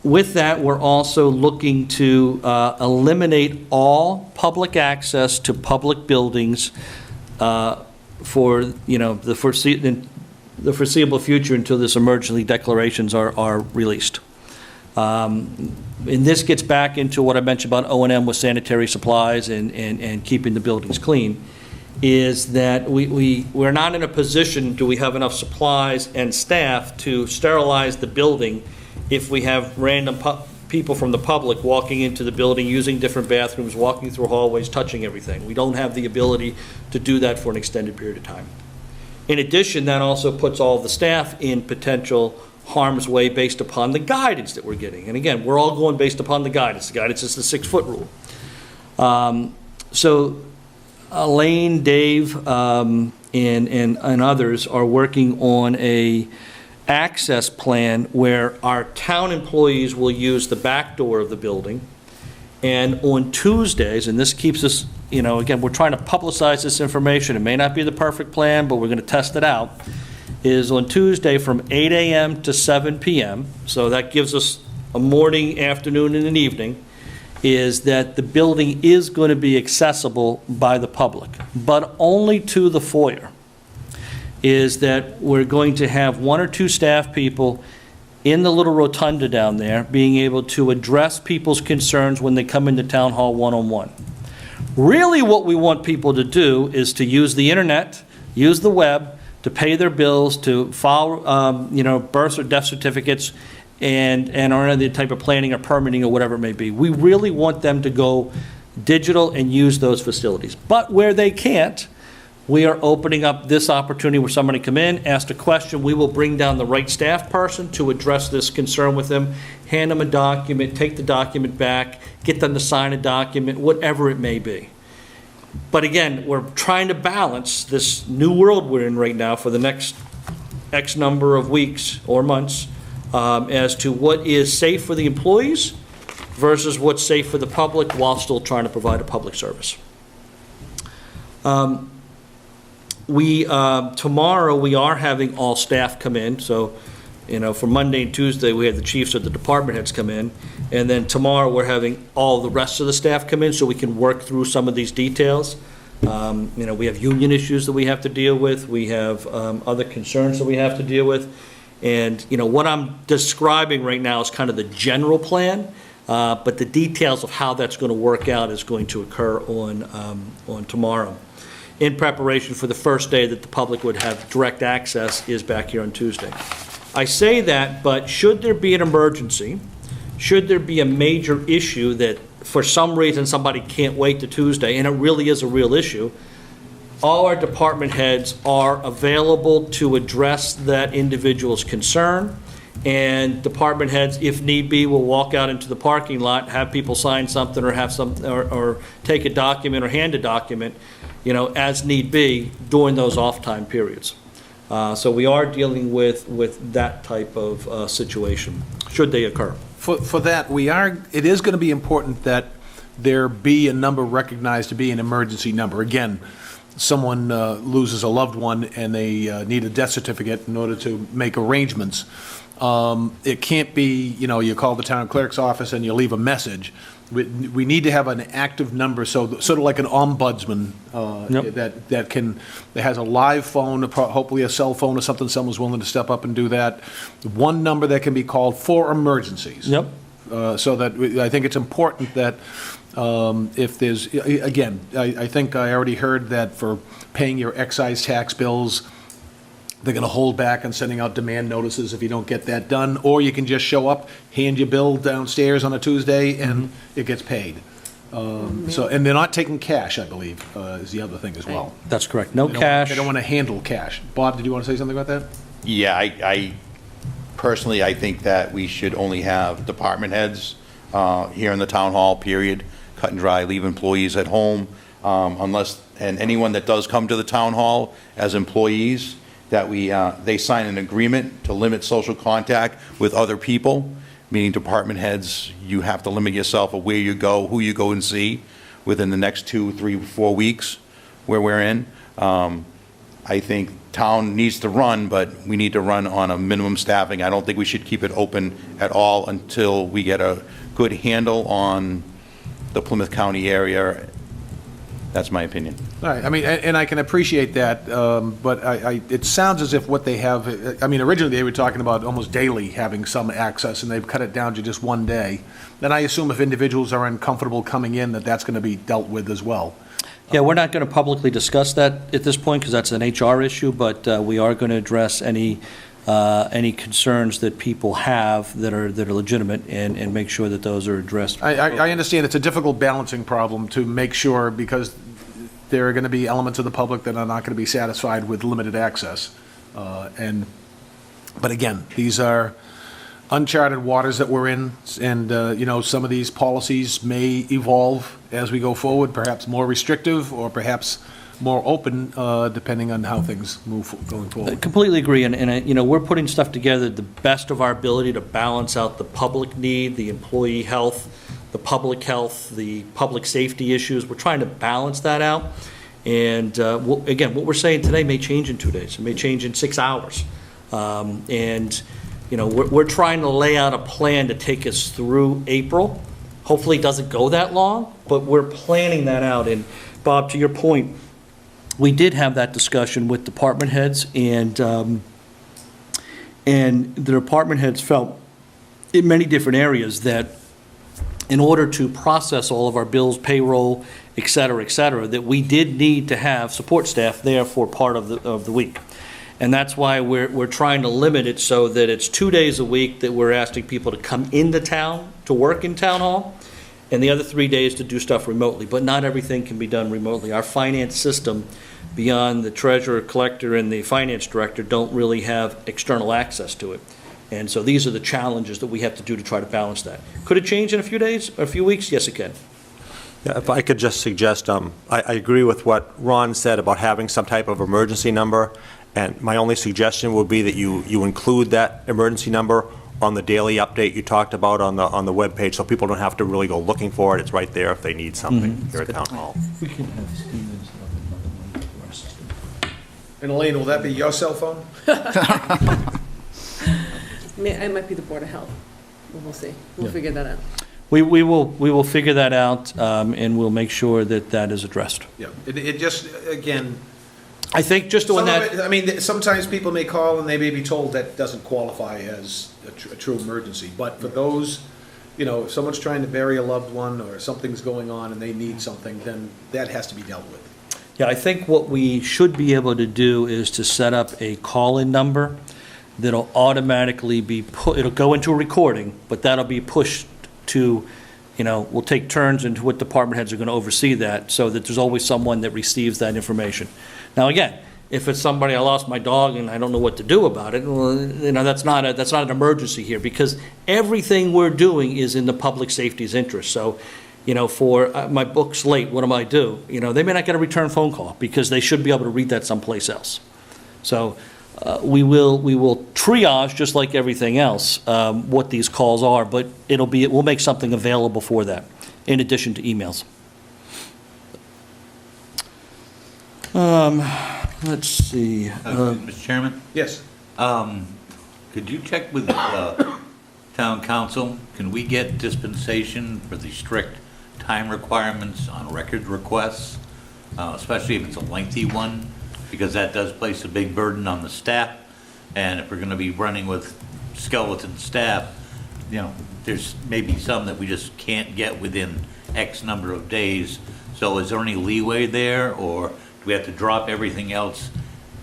With that, we're also looking to eliminate all public access to public buildings for the foreseeable future until this emergency declarations are released. And this gets back into what I mentioned about O&M with sanitary supplies and keeping the buildings clean, is that we're not in a position, do we have enough supplies and staff to sterilize the building if we have random people from the public walking into the building, using different bathrooms, walking through hallways, touching everything. We don't have the ability to do that for an extended period of time. In addition, that also puts all the staff in potential harm's way based upon the guidance that we're getting. And again, we're all going based upon the guidance. The guidance is the 6-foot rule. So Elaine, Dave, and others are working on a access plan where our town employees will use the back door of the building. And on Tuesdays, and this keeps us, again, we're trying to publicize this information. It may not be the perfect plan, but we're going to test it out, is on Tuesday from 8 a.m. to 7 p.m., so that gives us a morning, afternoon, and an evening, is that the building is going to be accessible by the public, but only to the foyer. Is that we're going to have 1 or 2 staff people in the little rotunda down there being able to address people's concerns when they come into town hall one-on-one. Really what we want people to do is to use the internet, use the web, to pay their bills, to file birth or death certificates, and or any type of planning or permitting or whatever it may be. We really want them to go digital and use those facilities. But where they can't, we are opening up this opportunity where somebody come in, ask a question, we will bring down the right staff person to address this concern with them, hand them a document, take the document back, get them to sign a document, whatever it may be. But again, we're trying to balance this new world we're in right now for the next X number of weeks or months as to what is safe for the employees versus what's safe for the public while still trying to provide a public service. Tomorrow, we are having all staff come in, so, for Monday and Tuesday, we had the chiefs or the department heads come in, and then tomorrow, we're having all the rest of the staff come in so we can work through some of these details. We have union issues that we have to deal with, we have other concerns that we have to deal with, and, what I'm describing right now is kind of the general plan, but the details of how that's going to work out is going to occur on tomorrow, in preparation for the first day that the public would have direct access is back here on Tuesday. I say that, but should there be an emergency, should there be a major issue that for some reason somebody can't wait to Tuesday, and it really is a real issue, all our department heads are available to address that individual's concern, and department heads, if need be, will walk out into the parking lot, have people sign something or or take a document or hand a document, as need be during those off-time periods. So we are dealing with that type of situation, should they occur. For that, it is going to be important that there be a number recognized to be an emergency number. Again, someone loses a loved one and they need a death certificate in order to make arrangements. It can't be, you call the town clerk's office and you leave a message. We need to have an active number, so sort of like an ombudsman Yep. that has a live phone, hopefully a cell phone or something. Someone's willing to step up and do that. One number that can be called for emergencies. Yep. So that I think it's important that if there's, again, I think I already heard that for paying your excise tax bills, they're going to hold back on sending out demand notices if you don't get that done, or you can just show up, hand your bill downstairs on a Tuesday, and it gets paid. And they're not taking cash, I believe, is the other thing as well. That's correct. No They cash. don't want to handle cash. Bob, did you want to say something about that? Yeah, I personally, I think that we should only have department heads here in the town hall, period, cut and dry, leave employees at home, and anyone that does come to the town hall as employees, that they sign an agreement to limit social contact with other people, meaning department heads, you have to limit yourself of where you go, who you go and see within the next 2, 3, 4 weeks where we're in. I think town needs to run, but we need to run on a minimum staffing. I don't think we should keep it open at all until we get a good handle on the Plymouth County area. That's my opinion. All right, I mean, and I can appreciate that, but it sounds as if what they have, originally they were talking about almost daily having some access, and they've cut it down to just one day. Then I assume if individuals are uncomfortable coming in, that's going to be dealt with as well. Yeah, we're not going to publicly discuss that at this point because that's an HR issue, but we are going to address any concerns that people have that are legitimate and make sure that those are addressed. I understand it's a difficult balancing problem to make sure, because there are going to be elements of the public that are not going to be satisfied with limited access. But again, these are uncharted waters that we're in, and some of these policies may evolve as we go forward, perhaps more restrictive or perhaps more open, depending on how things move going I forward. completely agree, and we're putting stuff together the best of our ability to balance out the public need, the employee health, the public health, the public safety issues. We're trying to balance that out. And again, what we're saying today may change in 2 days. It may change in 6 hours. We're trying to lay out a plan to take us through April. Hopefully it doesn't go that long, but we're planning that out. And Bob, to your point, we did have that discussion with department heads, and the department heads felt in many different areas that in order to process all of our bills, payroll, et cetera, that we did need to have support staff there for part of the week. And that's why we're trying to limit it so that it's 2 days a week that we're asking people to come into town to work in town hall, and the other 3 days to do stuff remotely. But not everything can be done remotely. Our finance system, beyond the treasurer, collector, and the finance director, don't really have external access to it. And so these are the challenges that we have to do to try to balance that. Could it change in a few days, or a few weeks? Yes, it can. Yeah, if I could just suggest, I agree with what Ron said about having some type of emergency number, and my only suggestion would be that you include that emergency number on the daily update you talked about on the webpage, so people don't have to really go looking for it. It's right there if they need something here at Town Hall. We can have Stevens have another one for our system. And Elaine, will that be your cell phone? It might be the Board of Health. We'll see. We'll figure that out. We will figure that out, and we'll make sure that that is addressed. Yeah, it just, again, I think just some on of that, it, I mean, sometimes people may call and they may be told that doesn't qualify as a true emergency. But for those, you know, if someone's trying to bury a loved one or something's going on and they need something, then that has to be dealt with. yeah, I think what we should be able to do is to set up a call-in number that'll automatically be it'll go into a recording, but that'll be pushed to, you know, we'll take turns into what department heads are going to oversee that, so that there's always someone that receives that information. Now, again, if it's somebody, I lost my dog and I don't know what to do about it, well, you know, that's not an emergency here, because everything we're doing is in the public safety's interest. So, you know, for my book's late, what do I do? You know, they may not get a return phone call because they should be able to read that someplace else. So we will triage, just like everything else, what these calls are, but we'll make something available for that, in addition to emails. Let's see. Mr. Chairman, Yes. could you check with town council? Can we get dispensation for the strict time requirements on record requests, especially if it's a lengthy one? Because that does place a big burden on the staff, and if we're going to be running with skeleton staff, you know, there's maybe some that we just can't get within X number of days. So is there any leeway there, or do we have to drop everything else,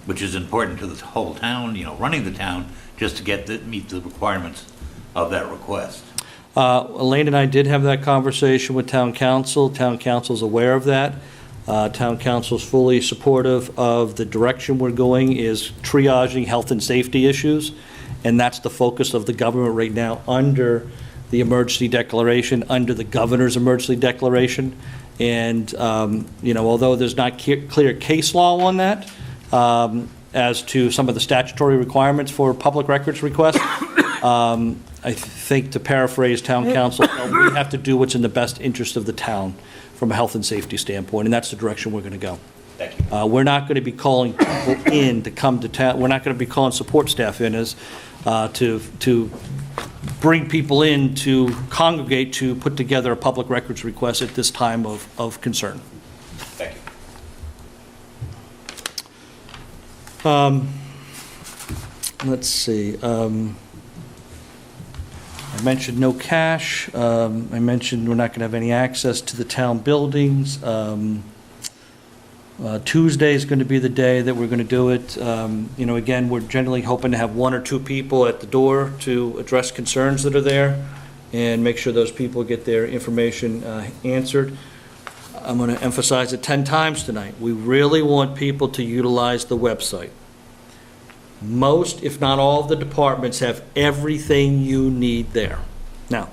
which is important to the whole town, you know, running the town, just to meet the requirements of that request? Elaine and I did have that conversation with town council. Town council's aware of that. Town council's fully supportive of the direction we're going, is triaging health and safety issues, and that's the focus of the government right now under the emergency declaration, under the governor's emergency declaration. And, you know, although there's not clear case law on that, as to some of the statutory requirements for public records requests, I think, to paraphrase town council, we have to do what's in the best interest of the town from a health and safety standpoint, and that's the direction we're going to go. Thank you. We're not going to be calling people in to come to town. We're not going to be calling support staff in as to bring people in to congregate to put together a public records request at this time of concern. Thank you. Let's see. I mentioned no cash. I mentioned we're not going to have any access to the town buildings. Tuesday is going to be the day that we're going to do it. You know, again, we're generally hoping to have 1 or 2 people at the door to address concerns that are there and make sure those people get their information answered. I'm going to emphasize it 10 times tonight. We really want people to utilize the website. Most, if not all, of the departments have everything you need there. Now,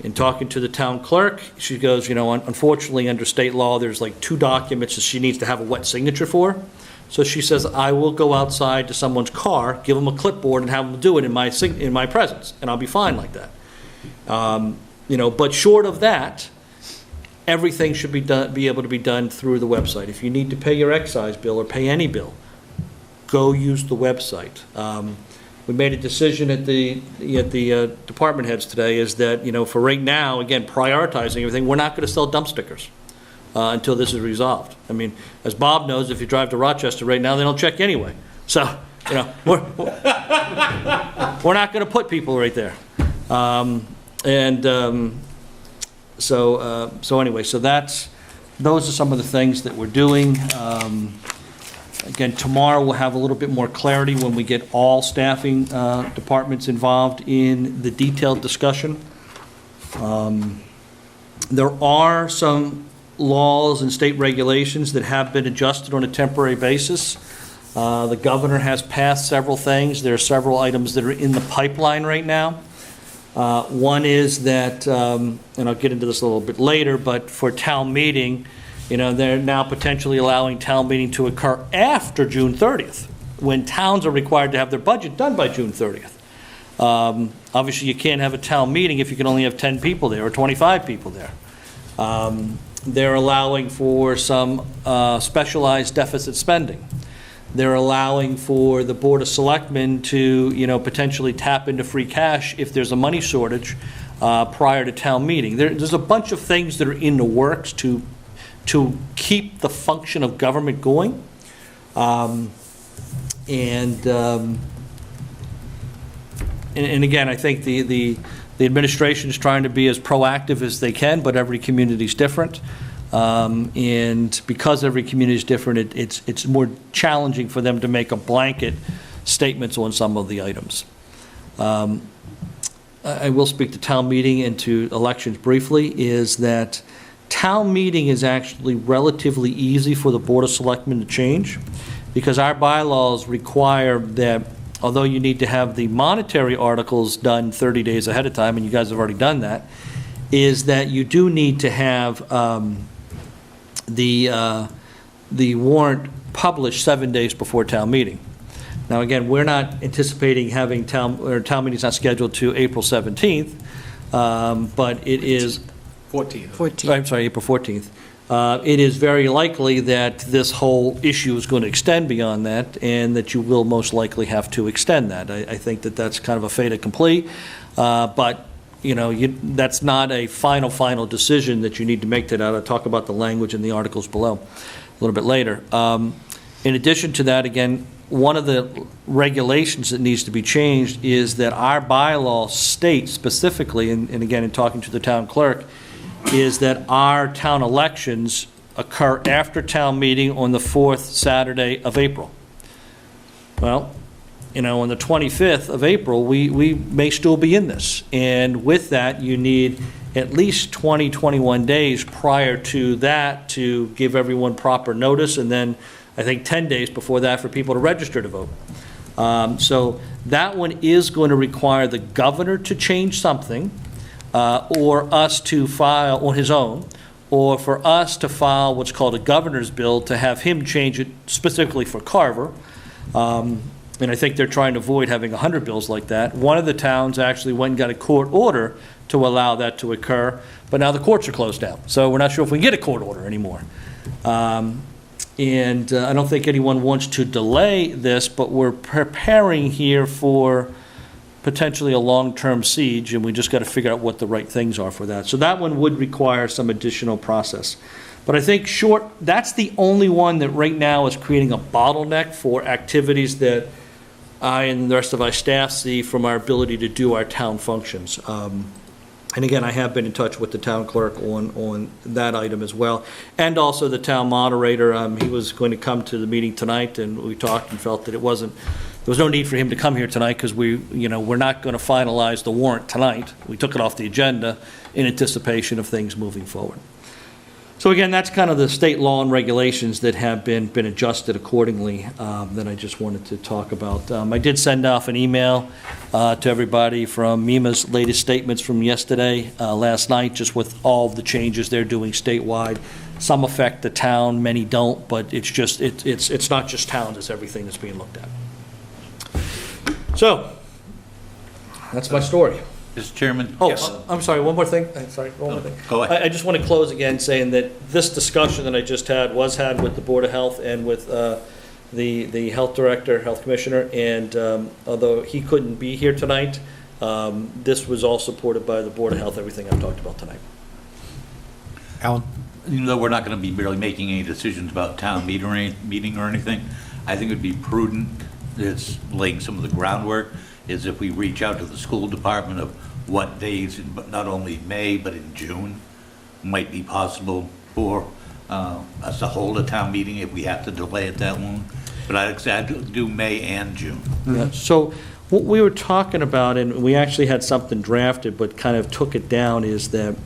in talking to the town clerk, she goes, you know, unfortunately, under state law, there's like 2 documents that she needs to have a wet signature for. So she says, I will go outside to someone's car, give them a clipboard, and have them do it in my presence, and I'll be fine like that. You know, but short of that, everything should be able to be done through the website. If you need to pay your excise bill or pay any bill, go use the website. We made a decision at the department heads today, is that, you know, for right now, again, prioritizing everything, we're not going to sell dump stickers until this is resolved. I mean, as Bob knows, if you drive to Rochester right now, they don't check anyway. So, you know, we're not going to put people right there. So anyway, so those are some of the things that we're doing. Again, tomorrow we'll have a little bit more clarity when we get all staffing departments involved in the detailed discussion. There are some laws and state regulations that have been adjusted on a temporary basis. The governor has passed several things. There are several items that are in the pipeline right now. One is that, and I'll get into this a little bit later, but for town meeting, you know, they're now potentially allowing town meeting to occur after June 30th, when towns are required to have their budget done by June 30th. Obviously, you can't have a town meeting if you can only have 10 people there or 25 people there. They're allowing for some specialized deficit spending. They're allowing for the Board of Selectmen to, potentially tap into free cash if there's a money shortage prior to town meeting. There's a bunch of things that are in the works to keep the function of government going. And again, I think the administration is trying to be as proactive as they can, but every community is different. And because every community is different, it's more challenging for them to make a blanket statements on some of the items. I will speak to town meeting and to elections briefly, is that town meeting is actually relatively easy for the Board of Selectmen to change, because our bylaws require that, although you need to have the monetary articles done 30 days ahead of time, and you guys have already done that, is that you do need to have the warrant published 7 days before town meeting. Now, again, we're not anticipating having town meeting's not scheduled to April 17th, but it is... 14th. I'm sorry, April 14th. It is very likely that this whole issue is going to extend beyond that, and that you will most likely have to extend that. I think that that's kind of a fait accompli, but that's not a final decision that you need to make today. I'll talk about the language in the articles below a little bit later. In addition to that, again, one of the regulations that needs to be changed is that our bylaw states specifically, and again, in talking to the town clerk, is that our town elections occur after town meeting on the 4th Saturday of April. Well, on the 25th of April, we may still be in this. And with that, you need at least 21 days prior to that to give everyone proper notice, and then I think 10 days before that for people to register to vote. So that one is going to require the governor to change something, or us to file on his own, or for us to file what's called a governor's bill to have him change it specifically for Carver. And I think they're trying to avoid having 100 bills like that. One of the towns actually went and got a court order to allow that to occur, but now the courts are closed down. So we're not sure if we can get a court order anymore. And I don't think anyone wants to delay this, but we're preparing here for potentially a long-term siege, and we just got to figure out what the right things are for that. So that one would require some additional process. But I think that's the only one that right now is creating a bottleneck for activities that I and the rest of our staff see from our ability to do our town functions. And again, I have been in touch with the town clerk on that item as well, and also the town moderator. He was going to come to the meeting tonight, and we talked and felt that there was no need for him to come here tonight, because we're not going to finalize the warrant tonight. We took it off the agenda in anticipation of things moving forward. So again, that's kind of the state law and regulations that have been adjusted accordingly, that I just wanted to talk about. I did send off an email to everybody from MEMA's latest statements from yesterday, last night, just with all of the changes they're doing statewide. Some affect the town, many don't, but it's not just towns, it's everything that's being looked at. So, that's my story. Mr. Chairman? Oh, I'm sorry, one more thing. One more thing. Go ahead. I just want to close again saying that this discussion that I just had was had with the Board of Health and with the Health Director, Health Commissioner, and although he couldn't be here tonight, this was all supported by the Board of Health, everything I've talked about tonight. Alan? Even though we're not going to be really making any decisions about town meeting or anything, I think it would be prudent, it's laying some of the groundwork, is if we reach out to the school department of what days, not only May, but in June, might be possible for us to hold a town meeting if we have to delay it that long. But I'd do May and June. Yeah. So what we were talking about, and we actually had something drafted but kind of took it down, is that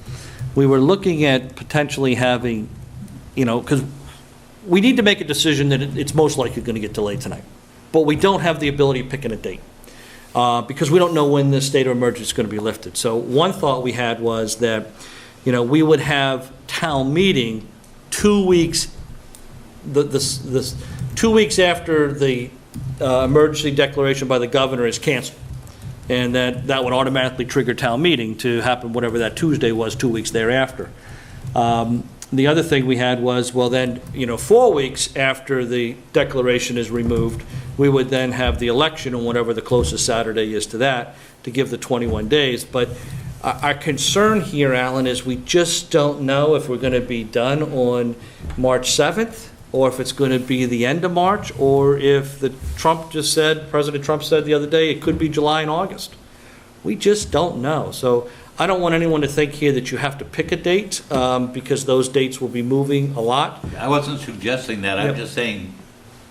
we were looking at potentially having, because we need to make a decision that it's most likely going to get delayed tonight. But we don't have the ability of picking a date. Because we don't know when this state of emergency is going to be lifted. So one thought we had was that, we would have town meeting 2 weeks, this 2 weeks after the emergency declaration by the governor is canceled. and that would automatically trigger town meeting to happen whatever that Tuesday was 2 weeks thereafter. The other thing we had was, well, then, 4 weeks after the declaration is removed, we would then have the election on whatever the closest Saturday is to that, to give the 21 days. But our concern here, Alan, is we just don't know if we're going to be done on March 7th, or if it's going to be the end of March, or if President Trump said the other day, it could be July and August. We just don't know. So I don't want anyone to think here that you have to pick a date, because those dates will be moving a lot. I wasn't suggesting that, I'm Yep. just saying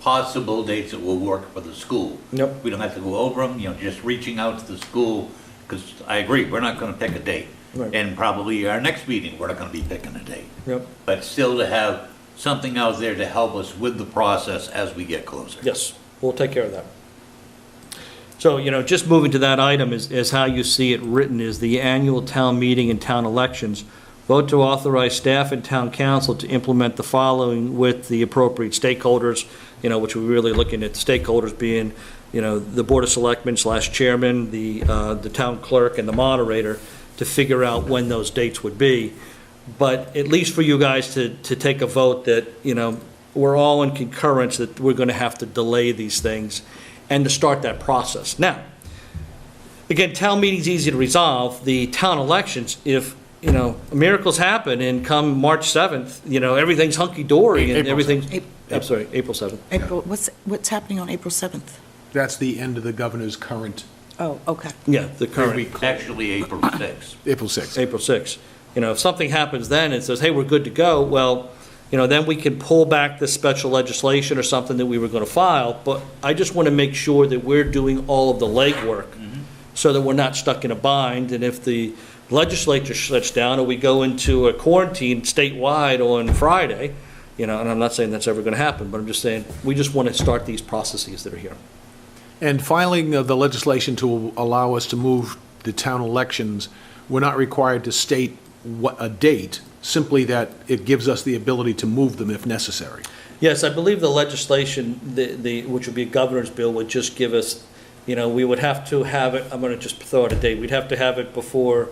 possible dates that will work for the school. Yep. We don't have to go over them, just reaching out to the school, because I agree, we're not gonna pick a date. Right. And probably our next meeting, we're not gonna be picking a date. Yep. But still to have something out there to help us with the process as we get closer. Yes, we'll take care of that. So, just moving to that item is how you see it written, is the annual town meeting and town elections. Vote to authorize staff and town council to implement the following with the appropriate stakeholders, which we're really looking at stakeholders being, the Board of Selectmen / chairman, the town clerk, and the moderator, to figure out when those dates would be. But at least for you guys to take a vote that, we're all in concurrence that we're going to have to delay these things and to start that process. Now, again, town meeting's easy to resolve. The town elections, if, miracles happen and come March 7th, everything's hunky-dory and April everything's, I'm sorry, April 7th. April, what's happening on April 7th? That's the end of the governor's current, Oh, okay. Yeah, the current, Actually, April 6th. April 6th. April 6th. If something happens then and says, hey, we're good to go, well, then we can pull back this special legislation or something that we were going to file. But I just want to make sure that we're doing all of the legwork so that we're not stuck in a bind. And if the legislature shuts down or we go into a quarantine statewide on Friday, and I'm not saying that's ever going to happen, but I'm just saying we just want to start these processes that are here. And filing the legislation to allow us to move the town elections, we're not required to state a date, simply that it gives us the ability to move them if necessary. Yes, I believe the legislation, which would be a governor's bill, would just give us, we would have to have it, I'm going to just throw out a date, we'd have to have it before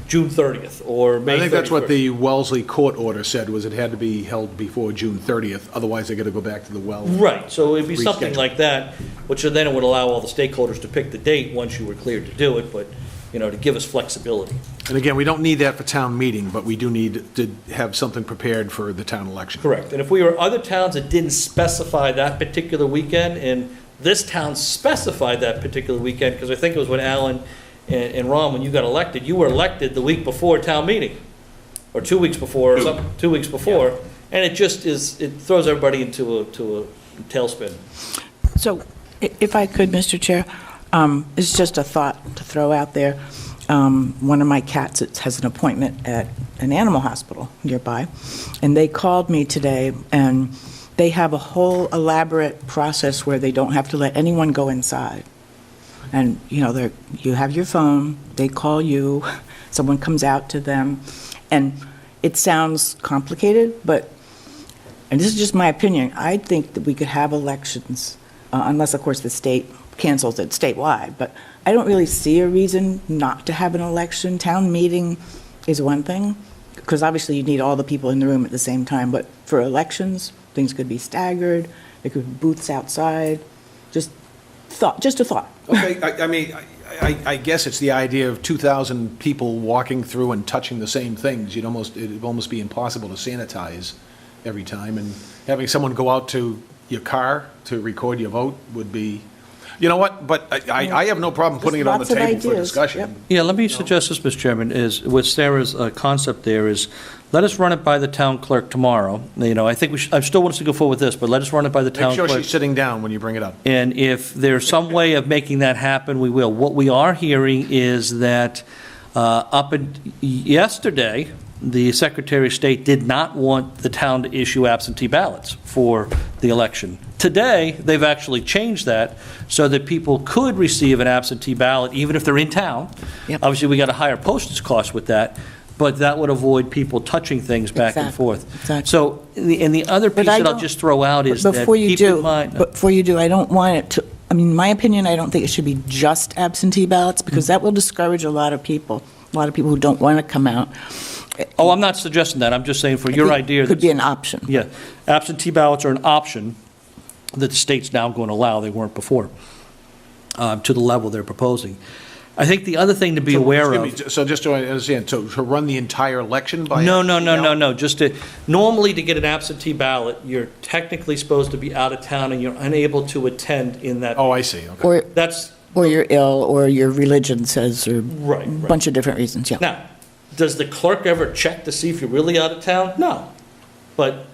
June 30th or May 31st. I think that's what the Wellesley court order said, was it had to be held before June 30th, otherwise they got to go back to the well. Right, so it'd be something Reschedule. like that, which then it would allow all the stakeholders to pick the date once you were cleared to do it, but, to give us flexibility. And again, we don't need that for town meeting, but we do need to have something prepared for the town election. Correct, and if we were other towns that didn't specify that particular weekend, and this town specified that particular weekend, because I think it was when Alan and Ron, when you got elected, you were elected the week before town meeting, or 2 weeks before, or something, 2 weeks before, and it just is, it throws everybody into a tailspin. So if I could, Mr. Chair, it's just a thought to throw out there. One of my cats has an appointment at an animal hospital nearby, and they called me today, and they have a whole elaborate process where they don't have to let anyone go inside. And, you have your phone, they call you, someone comes out to them, and it sounds complicated, and this is just my opinion, I think that we could have elections, unless, of course, the state cancels it statewide, but I don't really see a reason not to have an election. Town meeting is one thing, because obviously you need all the people in the room at the same time, but for elections, things could be staggered, there could be booths outside, just a thought. Okay, I guess it's the idea of 2,000 people walking through and touching the same things. It'd almost be impossible to sanitize every time, and having someone go out to your car to record your vote would be, you know what, but I have no problem putting it on the Just lots of table for ideas, discussion. yep. Yeah, let me suggest this, Mr. Chairman, is with Sarah's concept there is, let us run it by the town clerk tomorrow. I think I still want us to go forward with this, but let us run it by the town Make sure clerk. she's sitting down when you bring it up. And if there's some way of making that happen, we will. What we are hearing is that yesterday, the Secretary of State did not want the town to issue absentee ballots for the election. Today, they've actually changed that so that people could receive an absentee ballot even if they're in town. Yep. Obviously, we got a higher postage cost with that, but that would avoid people touching things back and Exactly, forth. exactly. So, and the other piece But I that I'll don't- just throw out is that Before you keep in do, mind. before you do, I don't want it to I mean, my opinion, I don't think it should be just absentee ballots, because that will discourage a lot of people who don't want to come out. Oh, I'm not suggesting that, I'm just saying for your idea. Could be an option. Yeah, absentee ballots are an option that the state's now going to allow, they weren't before, to the level they're proposing. I think the other thing to be aware of. So just to understand, to run the entire election by? No, just to, normally to get an absentee ballot, you're technically supposed to be out of town and you're unable to attend in that. Oh, I see, okay. Or you're ill, or your religion says, or Right, a right. bunch of different reasons, yeah. Now, does the clerk ever check to see if you're really out of town? No. But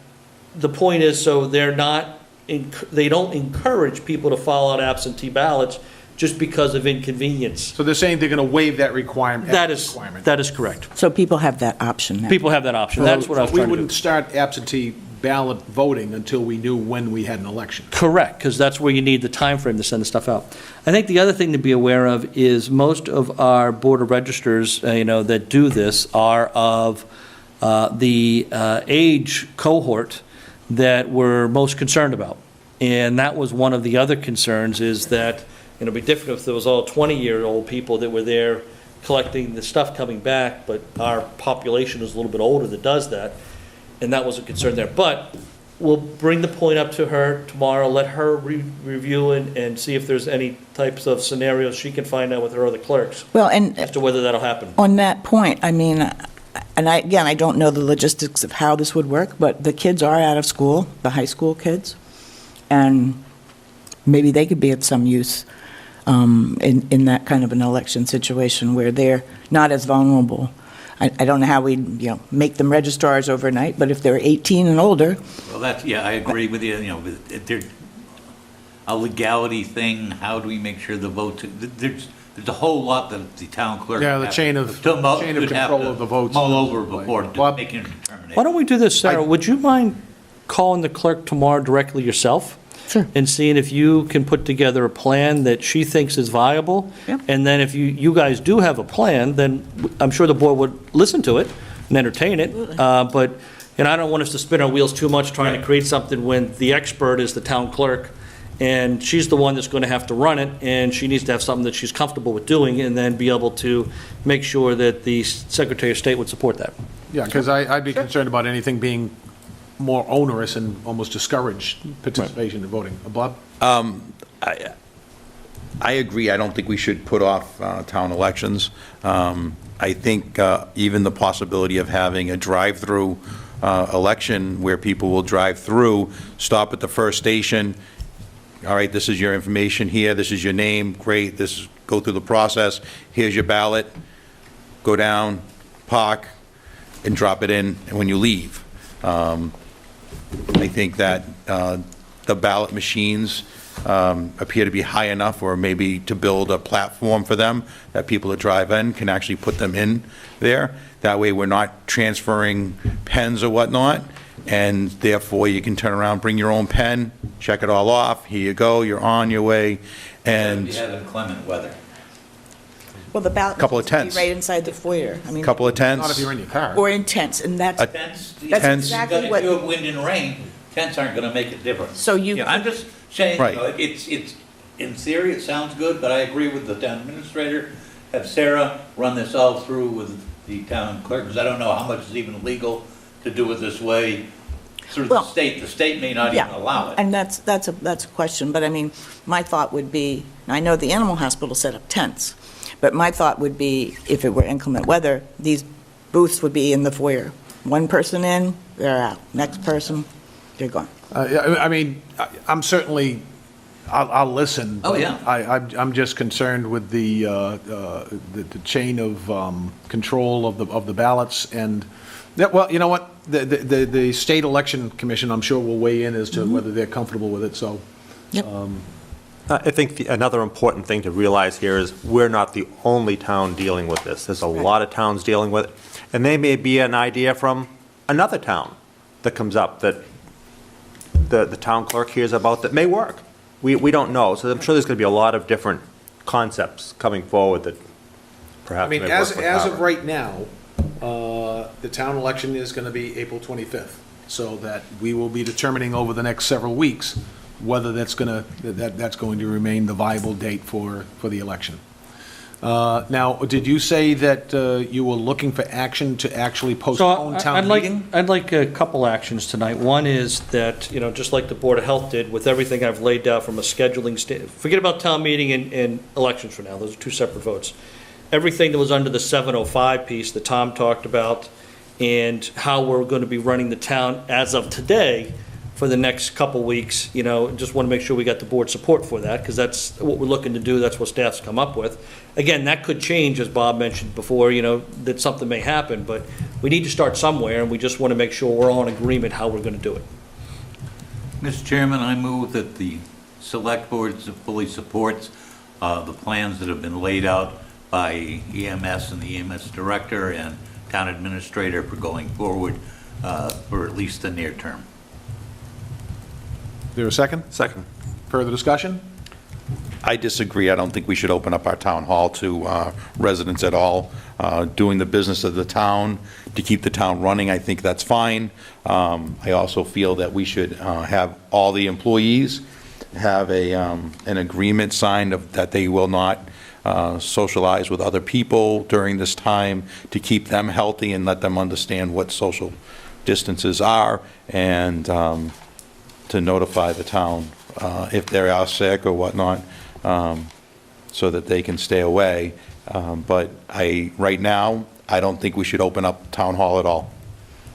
the point is, so they don't encourage people to fill out absentee ballots just because of inconvenience. So they're saying they're going to waive that requirement? That is correct. So people have that option now. People have that option. That's what I was We trying to wouldn't do. start absentee ballot voting until we knew when we had an election. Correct, because that's where you need the time frame to send the stuff out. I think the other thing to be aware of is most of our Board of Registers, that do this are of the age cohort that we're most concerned about. And that was one of the other concerns, is that it'd be different if there was all 20-year-old people that were there collecting the stuff coming back, but our population is a little bit older that does that, and that was a concern there. But we'll bring the point up to her tomorrow, let her review it, and see if there's any types of scenarios she can find out with her other clerks Well, and as to whether that'll happen. on that point, I mean, and I don't know the logistics of how this would work, but the kids are out of school, the high school kids, and maybe they could be of some use in that kind of an election situation where they're not as vulnerable. I don't know how we, make them registrars overnight, but if they're 18 and older, Well, I agree with you, there's a legality thing, how do we make sure the vote, there's a whole lot that the town clerk. Yeah, the have chain of to mull- control should have to of the votes. Mull over before Bob? making a determination. Why don't we do this, Sarah? Would you mind calling the clerk tomorrow directly yourself? Sure. And seeing if you can put together a plan that she thinks is viable? Yep. And then if you guys do have a plan, then I'm sure the board would listen to it and entertain it. But I don't want us to spin our wheels too much trying to create something when the expert is the town clerk, and she's the one that's going to have to run it, and she needs to have something that she's comfortable with doing, and then be able to make sure that the Secretary of State would support that. Yeah, because I'd be concerned about anything being more onerous and almost discourage participation in voting. Bob? I agree. I don't think we should put off town elections. I think even the possibility of having a drive-through election where people will drive through, stop at the first station, all right, this is your information here, this is your name, great, go through the process, here's your ballot, go down, park, and drop it in when you leave. I think that the ballot machines appear to be high enough, or maybe to build a platform for them that people that drive in can actually put them in there. That way we're not transferring pens or whatnot, and therefore you can turn around, bring your own pen, check it all off, here you go, you're on your way, and You have inclement weather. well, the ballot. Couple of machines tents. would be right inside the foyer. I mean, couple of tents. Not if you're in your car. or in tents, and that's, Tents, That's Tents. exactly If what- you have wind and rain, tents aren't gonna make a difference. So you Yeah, I'm just saying, Right. it's, in theory, it sounds good, but I agree with the town administrator. Have Sarah run this all through with the town clerk, because I don't know how much is even legal to do it this way through the Well, state. The state may not even allow it. And that's a question, but I mean, my thought would be, I know the animal hospital set up tents, but my thought would be, if it were inclement weather, these booths would be in the foyer. One person in, they're out. Next person, they're gone. I mean, I'm certainly, I'll listen. Oh, yeah. I'm just concerned with the chain of control of the ballots, and, well, you know what? The State Election Commission, I'm sure, will weigh in as to whether they're comfortable with it, so. Yep. I think another important thing to realize here is we're not the only town dealing with this. There's a lot of towns dealing with it, and there may be an idea from another town that comes up that the town clerk hears about that may work. We don't know, so I'm sure there's going to be a lot of different concepts coming forward that perhaps I mean, may as work with of Carver. right now, the town election is going to be April 25th, so that we will be determining over the next several weeks whether that's going to remain the viable date for the election. Now, did you say that you were looking for action to actually postpone town meeting? I'd like a couple actions tonight. One is that, just like the Board of Health did, with everything I've laid out from a scheduling forget about town meeting and elections for now, those are two separate votes. Everything that was under the 705 piece that Tom talked about, and how we're going to be running the town as of today for the next couple weeks, just want to make sure we got the board support for that, because that's what we're looking to do, that's what staff's come up with. Again, that could change, as Bob mentioned before, that something may happen, but we need to start somewhere, and we just want to make sure we're all in agreement how we're going to do it. Mr. Chairman, I move that the Select Board fully supports the plans that have been laid out by EMS and the EMS Director and Town Administrator for going forward for at least the near term. Is there a second? Second. Further discussion? I disagree. I don't think we should open up our town hall to residents at all. Doing the business of the town, to keep the town running, I think that's fine. I also feel that we should have all the employees have an agreement signed that they will not socialize with other people during this time, to keep them healthy and let them understand what social distances are, and to notify the town if they are sick or whatnot, so that they can stay away. But right now, I don't think we should open up town hall at all.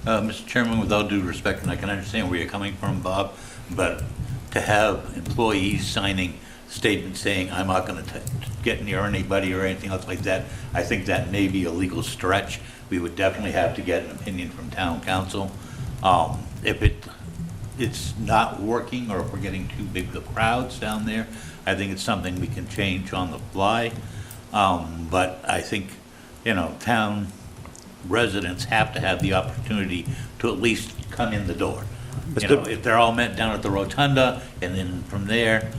Mr. Chairman, with all due respect, and I can understand where you're coming from, Bob, but to have employees signing statements saying, I'm not going to get near anybody or anything else like that, I think that may be a legal stretch. We would definitely have to get an opinion from town council. If it's not working, or if we're getting too big of crowds down there, I think it's something we can change on the fly. But I think, town residents have to have the opportunity to at least come in the door. If they're all met down at the rotunda, and then from there.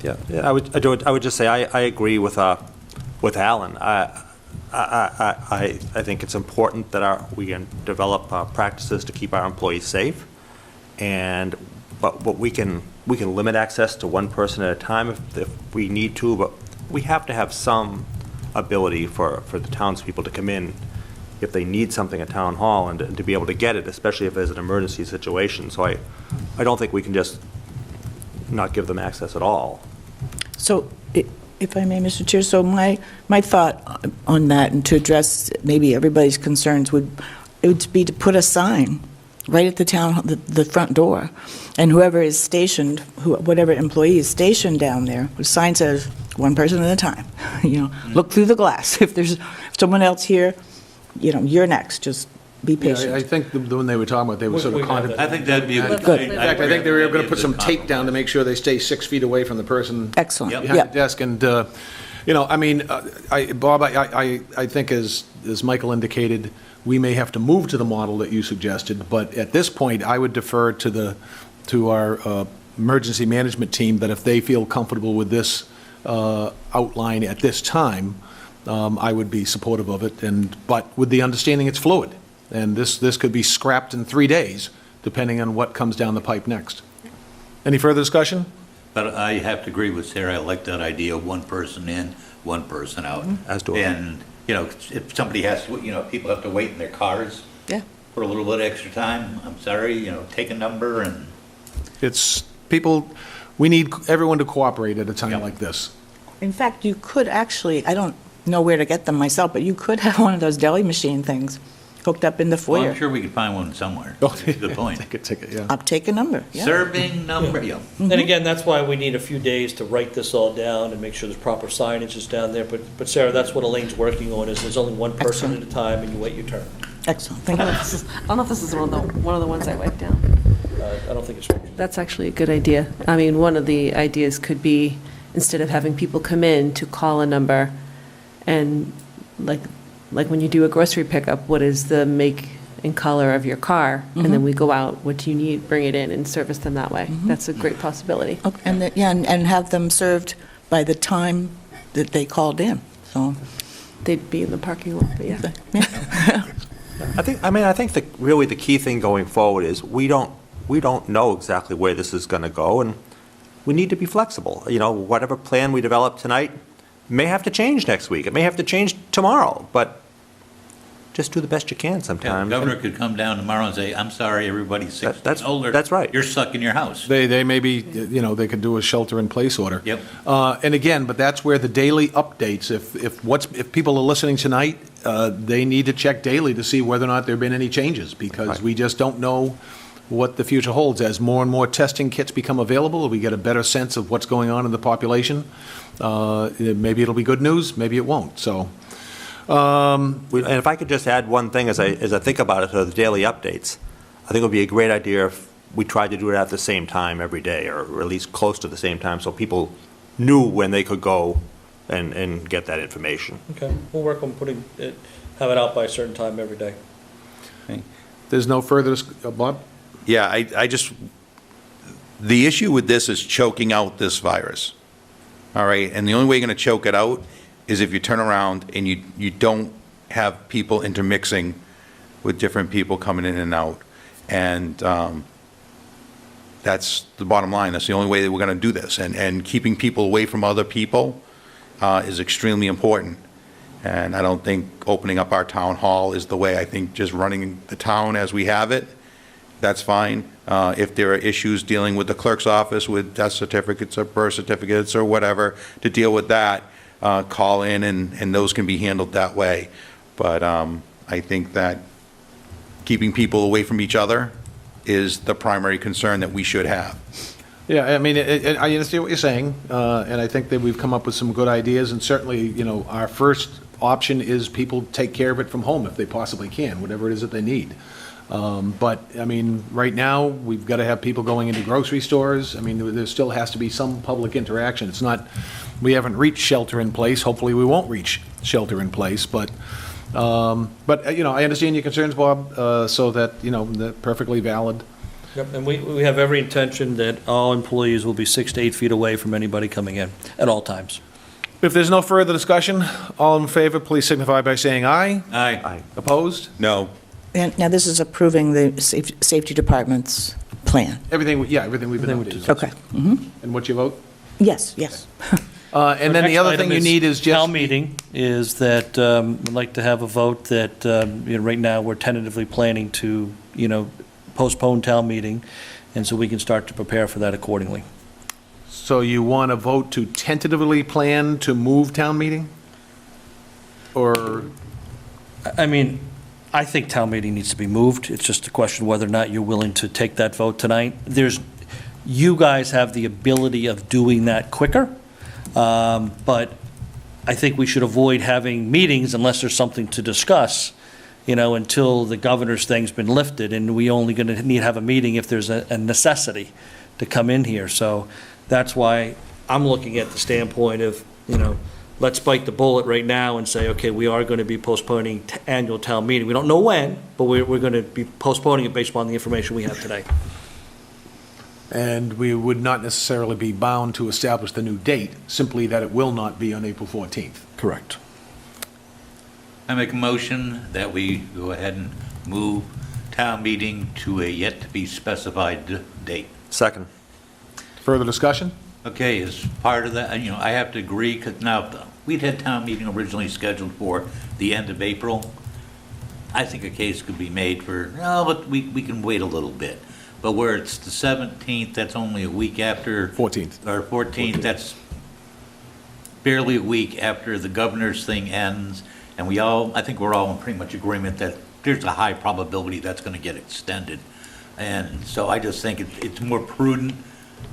Yeah, I would just say I agree with Alan. I think it's important that we can develop practices to keep our employees safe, but we can limit access to one person at a time if we need to, but we have to have some ability for the townspeople to come in if they need something at town hall, and to be able to get it, especially if there's an emergency situation. So I don't think we can just not give them access at all. So, if I may, Mr. Chair, so my thought on that, and to address maybe everybody's concerns, would be to put a sign right at the front door, and whoever is stationed, whatever employee is stationed down there, the sign says, one person at a time, look through the glass. If there's someone else here, you're next, just be patient. Yeah, I think when they were talking about, they were sort of contemplating. I think that'd be a good. Good. In fact, I think they were going to put some tape down to make sure they stay 6 feet away from the person Excellent. Yep. behind Yep. the desk. And, Bob, I think as Michael indicated, we may have to move to the model that you suggested, but at this point, I would defer to our emergency management team, that if they feel comfortable with this outline at this time, I would be supportive of it, but with the understanding it's fluid. And this could be scrapped in 3 days, depending on what comes down the pipe next. Any further discussion? But I have to agree with Sarah. I like that idea of one person in, one person out. As do I. And, if somebody has to, people have to wait in their cars Yeah. for a little bit extra time, I'm sorry, take a number and. We need everyone to cooperate at a time Yep. like this. In fact, you could actually, I don't know where to get them myself, but you could have one of those deli machine things hooked up in the Well, foyer. I'm sure we could find one somewhere. Oh, That's a good point. Take a ticket, yeah. I'll take a number, yeah. Serving number, yeah. And again, that's why we need a few days to write this all down and make sure there's proper signage is down there. But Sarah, that's what Elaine's working on, is there's only one person at a time, and you wait your turn. Excellent, I thank don't know you. if this is, I don't know if this is one of the ones I wiped down. I don't think it's. That's actually a good idea. I mean, one of the ideas could be, instead of having people come in, to call a number, and like when you do a grocery pickup, what is the make and color of your car? And then we go out, what do you need, bring it in and service them that way. That's a great possibility. Okay, and have them served by the time that they called in, so. They'd be in the parking lot, but yeah. I think really the key thing going forward is we don't we don't know exactly where this is going to go, and we need to be flexible. Whatever plan we develop tonight may have to change next week. It may have to change tomorrow, but just do the best you can Yeah, sometimes. the governor could come down tomorrow and say, I'm sorry, everybody's 6 that's- feet older. that's right. You're stuck in your house. They may be, they could do a shelter-in-place order. Yep. And again, but that's where the daily updates, if people are listening tonight, they need to check daily to see whether or not there have been any changes, because Right. we just don't know what the future holds. As more and more testing kits become available, we get a better sense of what's going on in the population. Maybe it'll be good news, maybe it won't, so. And if I could just add one thing as I think about it, the daily updates, I think it would be a great idea if we tried to do it at the same time every day, or at least close to the same time, so people knew when they could go and get that information. Okay, we'll work on have it out by a certain time every day. There's no further, Bob? Yeah, I just, the issue with this is choking out this virus, all right? And the only way you're going to choke it out is if you turn around and you don't have people intermixing with different people coming in and out. And that's the bottom line. That's the only way that we're going to do this. And keeping people away from other people is extremely important. And I don't think opening up our town hall is the way. I think just running the town as we have it, that's fine. If there are issues dealing with the clerk's office with death certificates or birth certificates or whatever, to deal with that, call in and those can be handled that way. But I think that keeping people away from each other is the primary concern that we should have. Yeah, I mean, I understand what you're saying, and I think that we've come up with some good ideas, and certainly, our first option is people take care of it from home if they possibly can, whatever it is that they need. But, I mean, right now, we've got to have people going into grocery stores. I mean, there still has to be some public interaction. It's not, we haven't reached shelter in place. Hopefully, we won't reach shelter in place, but I understand your concerns, Bob, so that, they're perfectly valid. Yep, and we have every intention that all employees will be 6 to 8 feet away from anybody coming in at all times. If there's no further discussion, all in favor, please signify by saying aye. Aye. Opposed? No. And now this is approving the safety department's plan. Everything we've been updated. Okay. And what's your vote? Yes, yes. And then the other thing you need is just. Town meeting is that, we'd like to have a vote that, right now, we're tentatively planning to, postpone town meeting, and so we can start to prepare for that accordingly. So you want to vote to tentatively plan to move town meeting? Or, I mean, I think town meeting needs to be moved. It's just a question whether or not you're willing to take that vote tonight. You guys have the ability of doing that quicker, but I think we should avoid having meetings unless there's something to discuss, until the governor's thing's been lifted, and we only going to need to have a meeting if there's a necessity to come in here. So that's why I'm looking at the standpoint of, let's bite the bullet right now and say, okay, we are going to be postponing annual town meeting. We don't know when, but we're going to be postponing it based upon the information we have today. and we would not necessarily be bound to establish the new date, simply that it will not be on April 14th. Correct. I make a motion that we go ahead and move town meeting to a yet-to-be-specified date. Second. Further discussion? Okay, as part of that, I have to agree, because now, we'd had town meeting originally scheduled for the end of April. I think a case could be made for, but we can wait a little bit. But where it's the 17th, that's only a week after. 14th. Or 14th, that's barely a week after the governor's thing ends. And I think we're all in pretty much agreement that there's a high probability that's going to get extended. And so I just think it's more prudent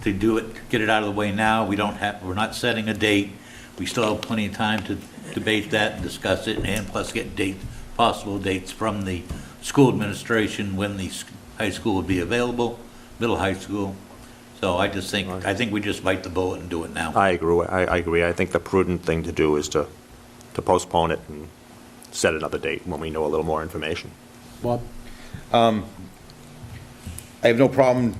to do it, get it out of the way now. We're not setting a date. We still have plenty of time to debate that and discuss it, and plus get possible dates from the school administration when the high school would be available, middle high school. So I think we just bite the bullet and do it now. I agree. I think the prudent thing to do is to postpone it and set another date when we know a little more information. Bob? I have no problem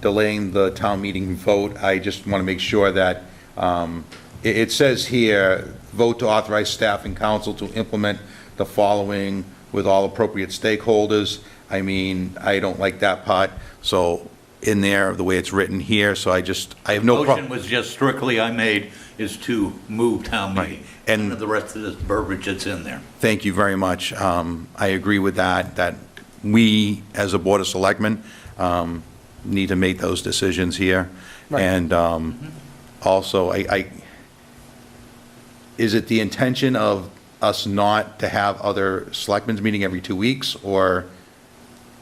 delaying the town meeting vote. I just want to make sure that, it says here, vote to authorize staff and council to implement the following with all appropriate stakeholders. I mean, I don't like that part, so in there, the way it's written here, so I have no Motion problem. was just strictly I made is to move town Right. meeting. And- None of the rest of this verbiage that's in there. Thank you very much. I agree with that we, as a Board of Selectmen, need to make those decisions here. Right. And also, is it the intention of us not to have other selectmen's meeting every 2 weeks, or,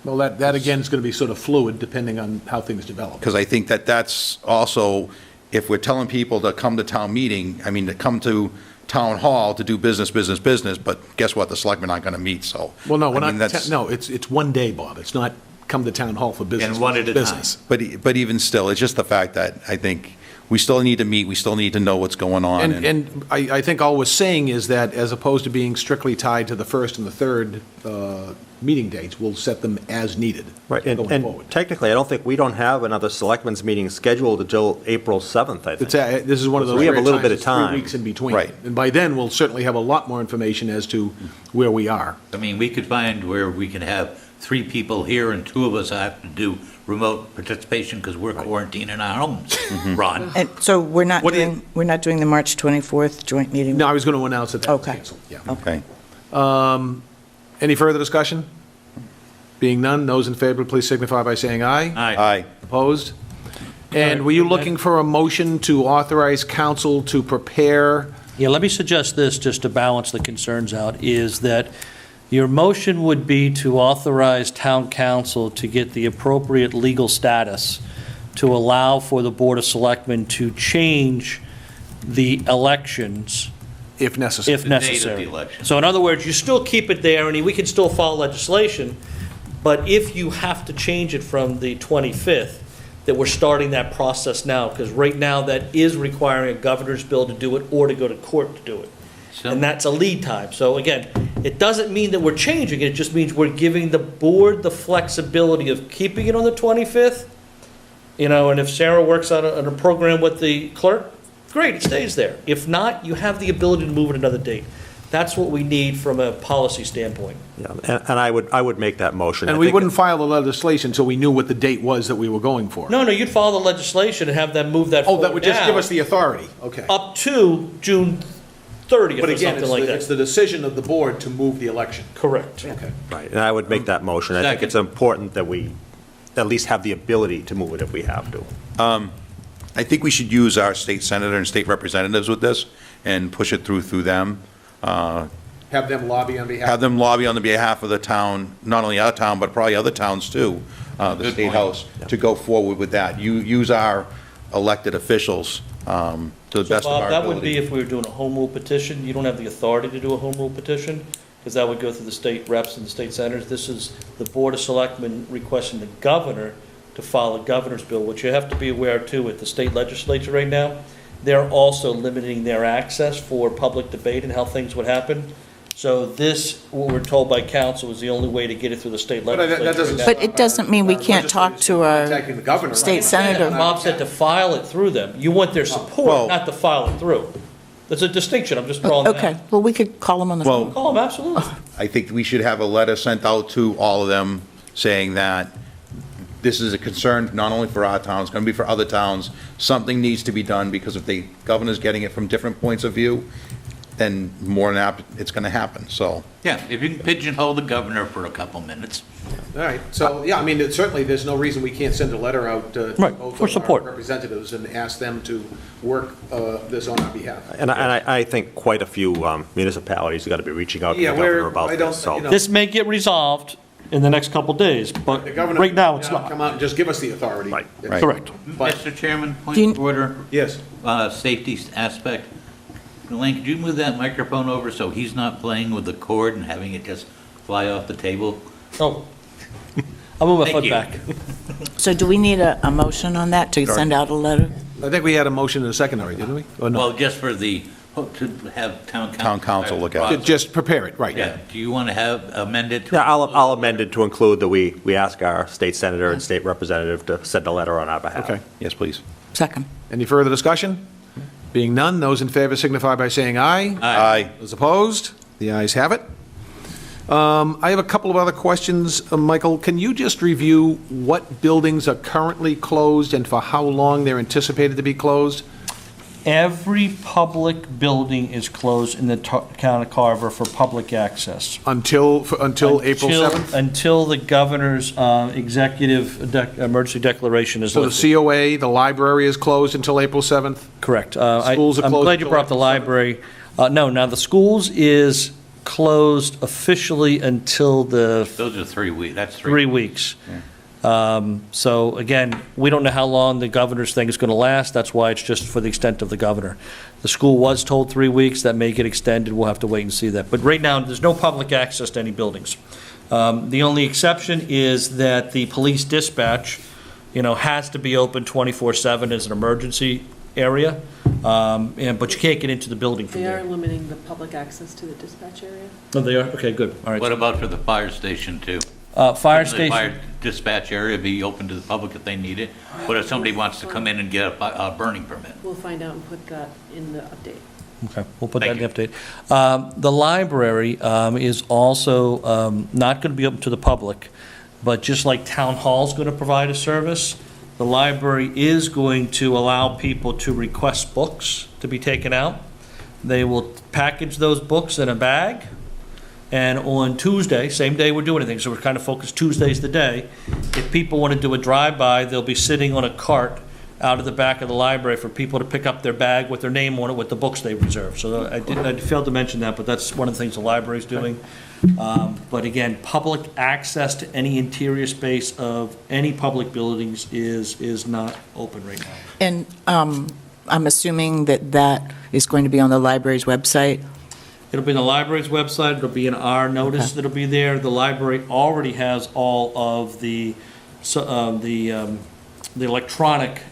Well, that again is going to be sort of fluid depending on how things develop. because I think that's also, if we're telling people to come to town meeting, I mean, to come to town hall to do business, but guess what? The selectmen aren't going to meet, so. Well, no, I we're mean, not, that's- no, it's one day, Bob. It's not come to town hall for business. And one at a business. But even still, it's just the fact that I think we still need to meet, we still need to know what's going on. And I think all we're saying is that as opposed to being strictly tied to the first and the third meeting dates, we'll set them as needed Right, going and forward. technically, I don't think we don't have another selectmen's meeting scheduled until April 7th, I think. This is one of those We have a rare little times bit of it's time. 3 weeks in between. Right. And by then, we'll certainly have a lot more information as to where we are. I mean, we could find where we can have 3 people here and 2 of us have to do remote participation because we're quarantined in our homes, Ron. And so we're not What do you- doing the March 24th joint meeting? No, I was going to announce that that was Okay. canceled. Yeah. Okay. Any further discussion? Being none, those in favor, please signify by saying aye. Aye. Opposed? And were you looking for a motion to authorize council to prepare? Yeah, let me suggest this, just to balance the concerns out, is that your motion would be to authorize town council to get the appropriate legal status to allow for the Board of Selectmen to change the elections If necessary. if The date of the necessary. election. So in other words, you still keep it there, and we can still follow legislation, but if you have to change it from the 25th, that we're starting that process now, because right now that is requiring a governor's bill to do it or to go to court to do it. So- And that's a lead time. So again, it doesn't mean that we're changing it, it just means we're giving the board the flexibility of keeping it on the 25th. And if Sarah works on a program with the clerk, great, it stays there. If not, you have the ability to move it another date. That's what we need from a policy standpoint. Yeah, and I would make that motion. And I we think- wouldn't file the legislation until we knew what the date was that we were going for. No, you'd follow the legislation and have them move that Oh, forward that would just give now, us the authority, okay. up to June 30th But or again, something like it's that. the decision of the board to move the election. Correct. Okay. Right, and I would make that motion. I think Second. it's important that we at least have the ability to move it if we have to. I think we should use our state senator and state representatives with this and push it through them. Have them lobby on behalf. Have them lobby on the behalf of the town, not only our town, but probably other towns too, the Good State point. House, to go forward with that. Use our elected officials to the So best of our Bob, that would be ability. if we were doing a home rule petition. You don't have the authority to do a home rule petition, because that would go through the state reps and the state senators. This is the Board of Selectmen requesting the governor to file a governor's bill. What you have to be aware too, at the state legislature right now, they're also limiting their access for public debate and how things would happen. So this, what we're told by council, is the only way to get it through the state But that legislature. doesn't. right now. But it doesn't mean we can't talk to our Contacting the governor. state senator. Bob said to file it through them. You want their Well- support, not to file it through. There's a distinction, I'm just drawing that out. Okay, well, we could call them on the phone. Call them, absolutely. I think we should have a letter sent out to all of them saying that this is a concern not only for our town, it's going to be for other towns. Something needs to be done, because if the governor's getting it from different points of view, then more than apt, it's going to happen, so. Yeah, if you can pigeonhole the governor for a couple minutes. All right, so, yeah, I mean, certainly, there's no reason we can't send a letter out to Right, both for of our support. representatives and ask them to work this on our behalf. And I think quite a few municipalities have got to be reaching out to the Yeah, governor I about don't- this, so. you know- This may get resolved in the next couple days, but The governor. right now, it's Come not. out and just give us the authority. Right, right. Correct. But- Mr. Chairman, point Do you- of order, Yes. safety aspect. Elaine, could you move that microphone over so he's not playing with the cord and having it just fly off the table? Oh, I'll move my Thank foot you. back. So do we need a motion on that to send out a letter? I think we had a motion in a second already, didn't we? Or no? Well, just for to have town council. Town council look at it. Just prepare it, right. Yeah, do you want to have amended? Yeah, I'll amend it to include that we ask our state senator and state representative to send a letter on our behalf. Okay. Yes, please. Second. Any further discussion? Being none, those in favor signify by saying aye. Aye. Those opposed? The ayes have it. I have a couple of other questions. Michael, can you just review what buildings are currently closed and for how long they're anticipated to be closed? Every public building is closed in the town of Carver for public access. Until April 7th? Until the governor's executive emergency declaration is So lifted. the COA, the library is closed until April 7th? Correct. Schools are I'm closed glad you until brought up the April 7th? library. No, now the schools is closed officially until the Those are 3 weeks, that's 3 weeks. So again, we don't know how long the governor's thing is going to last. That's why it's just for the extent of the governor. The school was told 3 weeks. That may get extended. We'll have to wait and see that. But right now, there's no public access to any buildings. The only exception is that the police dispatch, has to be open 24/7 as an emergency area. But you can't get into the building from They are there. limiting the public access to the dispatch area. Oh, they are? Okay, good. All What right. about for the fire station, too? Fire Shouldn't the station. fire dispatch area be open to the public if they need it? But if somebody wants to come in and get a burning permit? We'll find out and put that in the update. Okay, we'll put that in the Thank update. The library is also not going to be open to the public, but just like town hall's going to provide a service, the library is going to allow people to request books to be taken out. They will package those books in a bag, and on Tuesday, same day we're doing anything, so we're kind of focused, Tuesday's the day. If people want to do a drive-by, they'll be sitting on a cart out of the back of the library for people to pick up their bag with their name on it with the books they reserved. So I failed to mention that, but that's one of the things the library's doing. But again, public access to any interior space of any public buildings is not open right now. And I'm assuming that is going to be on the library's website? It'll be on the library's website, it'll be in our notice that'll be there. The library already has all of the electronic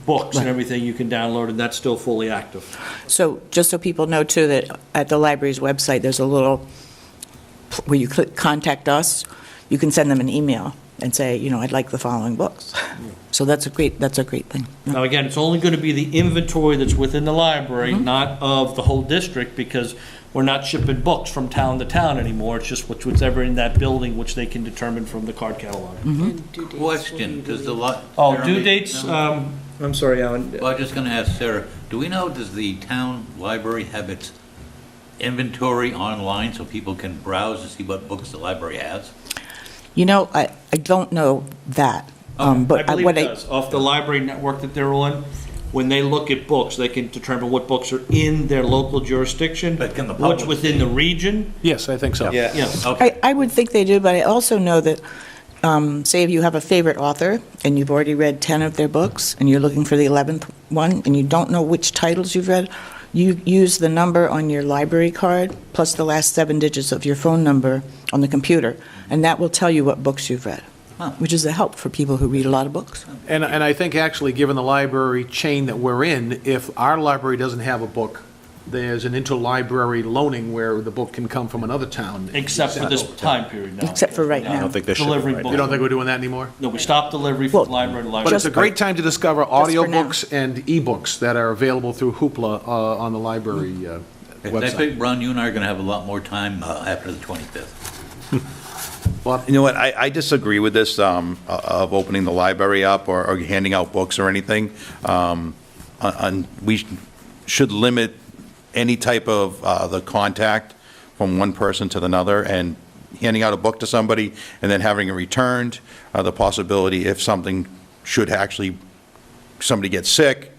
books and everything you can download, and that's still fully active. So just so people know too, that at the library's website, there's a little, where you click contact us, you can send them an email and say, I'd like the following books. So that's a great thing. Now, again, it's only going to be the inventory that's within the library, not of the whole district, because we're not shipping books from town to town anymore. It's just what's ever in that building, which they can determine from the card catalog. And due dates will Question, be does the released. lot... Oh, due dates, I'm sorry, Alan. Well, I was just going to ask Sarah, do we know, does the town library have its inventory online so people can browse to see what books the library has? I don't know that. But I believe what it does. Off the library network that they're on, when they look at books, they can determine what books are in their local jurisdiction, But can the what's public within see? the region. Yes, I think so. Yes. Okay. I would think they do, but I also know that, say if you have a favorite author and you've already read 10 of their books and you're looking for the 11th one and you don't know which titles you've read, you use the number on your library card plus the last 7 digits of your phone number on the computer, and that will tell you what books you've read, which is a help for people who read a lot of books. And I think actually, given the library chain that we're in, if our library doesn't have a book, there's an interlibrary loaning where the book can come from another town. Except for this time period now. Except for right I now. don't think they should. Delivering right books. You don't think we're doing that anymore? No, we stopped delivery from Well, library to But library. it's a great time to discover for now. audiobooks and ebooks that are available through Hoopla on the library I website. think, Ron, you and I are going to have a lot more time after the 25th. You know what, I disagree with this, of opening the library up or handing out books or anything. We should limit any type of the contact from one person to another, and handing out a book to somebody and then having it returned, the possibility if something should actually, somebody gets sick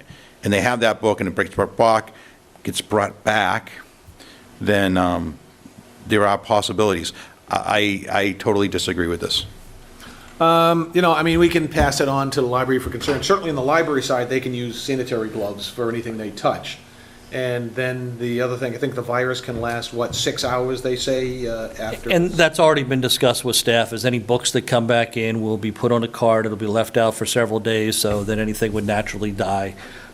and they have that book and it gets brought back, then there are possibilities. I totally disagree with this. We can pass it on to the library for concern. Certainly on the library side, they can use sanitary gloves for anything they touch. And then the other thing, I think the virus can last, 6 hours, they say, after? And that's already been discussed with staff, is any books that come back in will be put on a card, it'll be left out for several days, so that anything would naturally die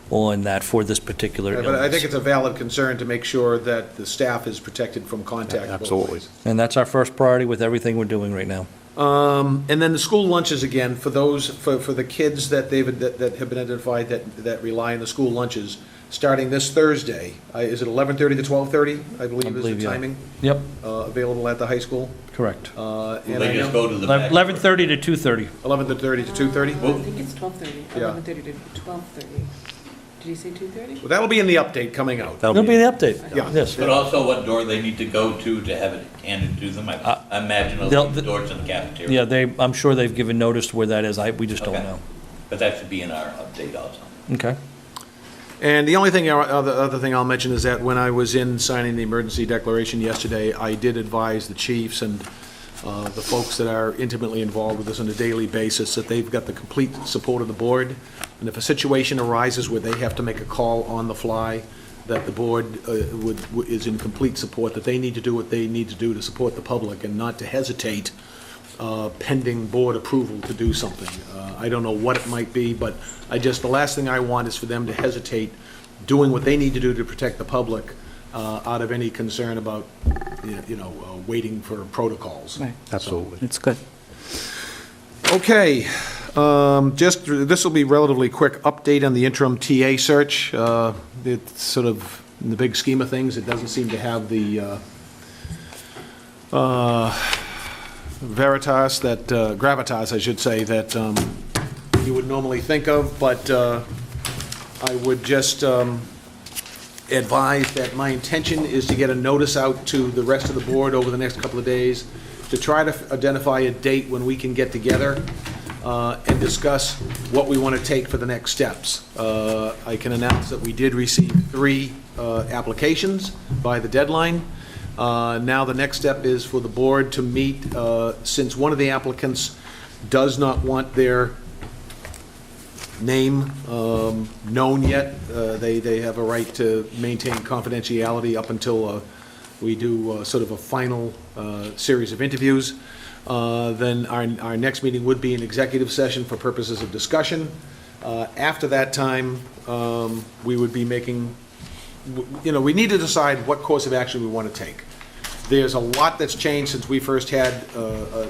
on that for this particular illness. But I think it's a valid concern to make sure that the staff is protected from contact. both Absolutely. ways. And that's our first priority with everything we're doing right now. And then the school lunches again, for those, for the kids that that have been identified that rely on the school lunches, starting this Thursday. Is it 11:30 to 12:30, I believe is the yeah. timing, Yep, available at the high school? correct. Will And they I just know- go to the back? 11:30 to 2:30. 11:30 to 2:30? I think it's 12:30, Yeah. 11:30 to 12:30. Did you say 2:30? Well, that'll be in the update coming out. It'll be the update. Yeah. Yes. But also what door they need to go to have it handed to them? I imagine they'll- they'll the doors in the cafeteria. Yeah, I'm sure they've given notice where that is. We just don't Okay. know. But that should be in our update also. Okay. And the only thing, other thing I'll mention is that when I was in signing the emergency declaration yesterday, I did advise the chiefs and the folks that are intimately involved with this on a daily basis that they've got the complete support of the board. And if a situation arises where they have to make a call on the fly, that the board is in complete support, that they need to do what they need to do to support the public and not to hesitate pending board approval to do something. I don't know what it might be, but the last thing I want is for them to hesitate doing what they need to do to protect the public out of any concern about, waiting for protocols. Right. Absolutely. It's good. Okay, this will be relatively quick update on the interim TA search. It's sort of, in the big scheme of things, it doesn't seem to have the gravitas, I should say, that you would normally think of, but I would just advise that my intention is to get a notice out to the rest of the board over the next couple of days to try to identify a date when we can get together and discuss what we want to take for the next steps. I can announce that we did receive 3 applications by the deadline. Now the next step is for the board to meet, since one of the applicants does not want their name known yet. They have a right to maintain confidentiality up until we do sort of a final series of interviews. Then our next meeting would be an executive session for purposes of discussion. After that time, we would be making, we need to decide what course of action we want to take. There's a lot that's changed since we first had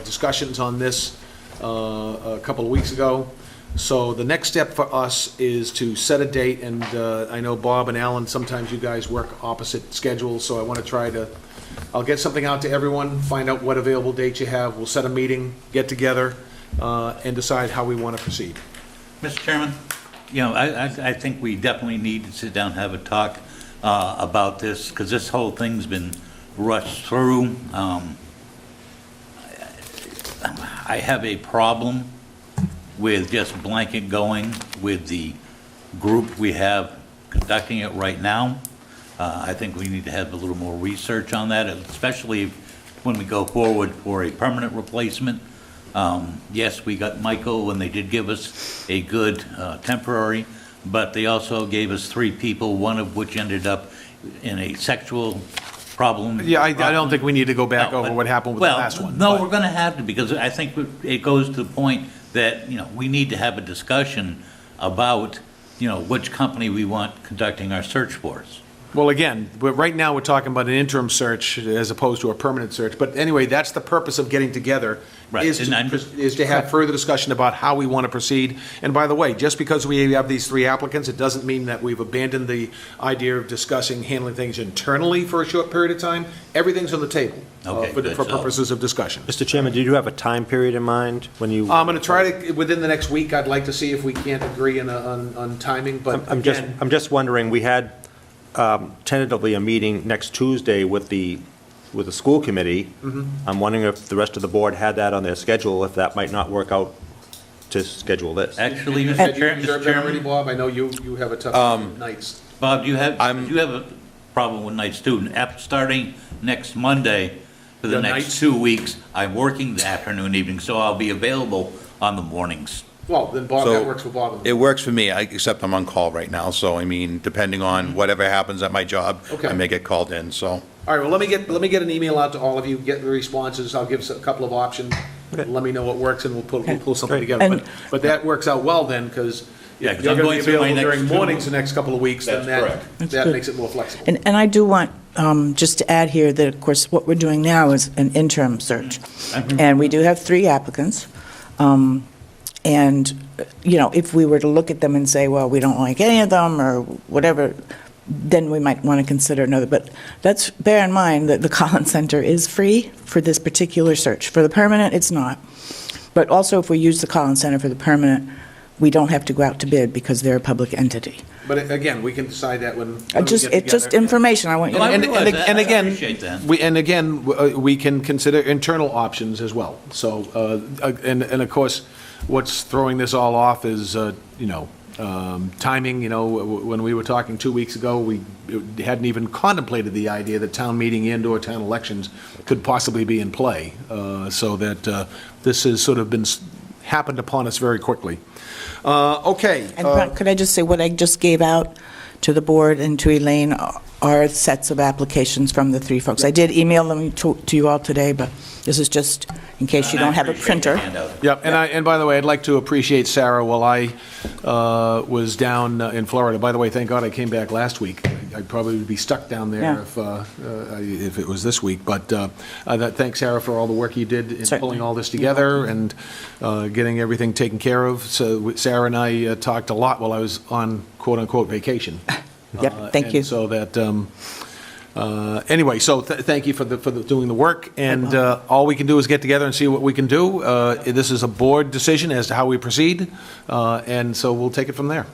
discussions on this a couple of weeks ago. So the next step for us is to set a date, and I know Bob and Alan, sometimes you guys work opposite schedules, so I want to I'll get something out to everyone, find out what available dates you have, we'll set a meeting, get together, and decide how we want to proceed. Mr. Chairman, I think we definitely need to sit down and have a talk about this, because this whole thing's been rushed through. I have a problem with just blanket going with the group we have conducting it right now. I think we need to have a little more research on that, especially when we go forward for a permanent replacement. Yes, we got Michael, and they did give us a good temporary, but they also gave us 3 people, one of which ended up in a sexual problem. Yeah, I don't think we need to go back No, over but- what happened with the last one. No, but- we're going to have to, because I think it goes to the point that, we need to have a discussion about, which company we want conducting our search for us. Well, again, right now, we're talking about an interim search as opposed to a permanent search. But anyway, that's the purpose of getting together, Right, is and I'm just- to have further discussion about how we want to proceed. And by the way, just because we have these 3 applicants, it doesn't mean that we've abandoned the idea of discussing, handling things internally for a short period of time. Everything's on the table Okay, good, for so- purposes of discussion. Mr. Chairman, did you have a time period in mind when you? I'm going to try to, within the next week, I'd like to see if we can't agree on timing, but I'm again, just wondering, we had tentatively a meeting next Tuesday with the school committee. I'm wondering if the rest of the board had that on their schedule, if that might not work out to schedule this. Actually, you Mr. said you Chair- reserved Mr. that already, Chairman, Bob? I know you have a tough time with nights. Bob, do you have a problem with night student? Starting next Monday for the The next nights? 2 weeks, I'm working the afternoon, evening, so I'll be available on the mornings. Well, then Bob, So, that works for Bob. It works for me, except I'm on call right now, so I mean, depending on whatever happens at my job, Okay. I may get called in, so. All right, well, let me get an email out to all of you, get the responses, I'll give us a couple of options. Let me know what works, and we'll pull something Great. together. And- But that works out well then, because Yeah, if 'cause you're I'm going to going be through my available next during 2 mornings the next couple of weeks, then That's correct. that good. makes it more flexible. And I do want, just to add here, that, of course, what we're doing now is an interim search. And we do have 3 applicants. And, if we were to look at them and say, well, we don't like any of them or whatever, then we might want to consider another. But bear in mind that the Collins Center is free for this particular search. For the permanent, it's not. But also, if we use the Collins Center for the permanent, we don't have to go out to bid because they're a public entity. But again, we can decide that when we get It's just together. information, I want you Well, to... I And realize that. I again, appreciate that. we can consider internal options as well. So, and of course, what's throwing this all off is, timing. When we were talking 2 weeks ago, we hadn't even contemplated the idea that town meeting and/or town elections could possibly be in play. So that this has sort of happened upon us very quickly. Okay. And could I just say, what I just gave out to the board and to Elaine are sets of applications from the three folks. I did email them to you all today, but this is just in case you don't have a printer. Yep, and by the way, I'd like to appreciate Sarah while I was down in Florida. By the way, thank God I came back last week. I'd probably be stuck down there Yeah. if it was this week. But thanks, Sarah, for all the work you did in Certainly. pulling all this together and getting everything taken care of. So Sarah and I talked a lot while I was on quote-unquote vacation. Yep, thank you. And so that, anyway, so thank you for doing the work, and all we can do is get together and see what we can do. This is a board decision as to how we proceed, and so we'll take it from there.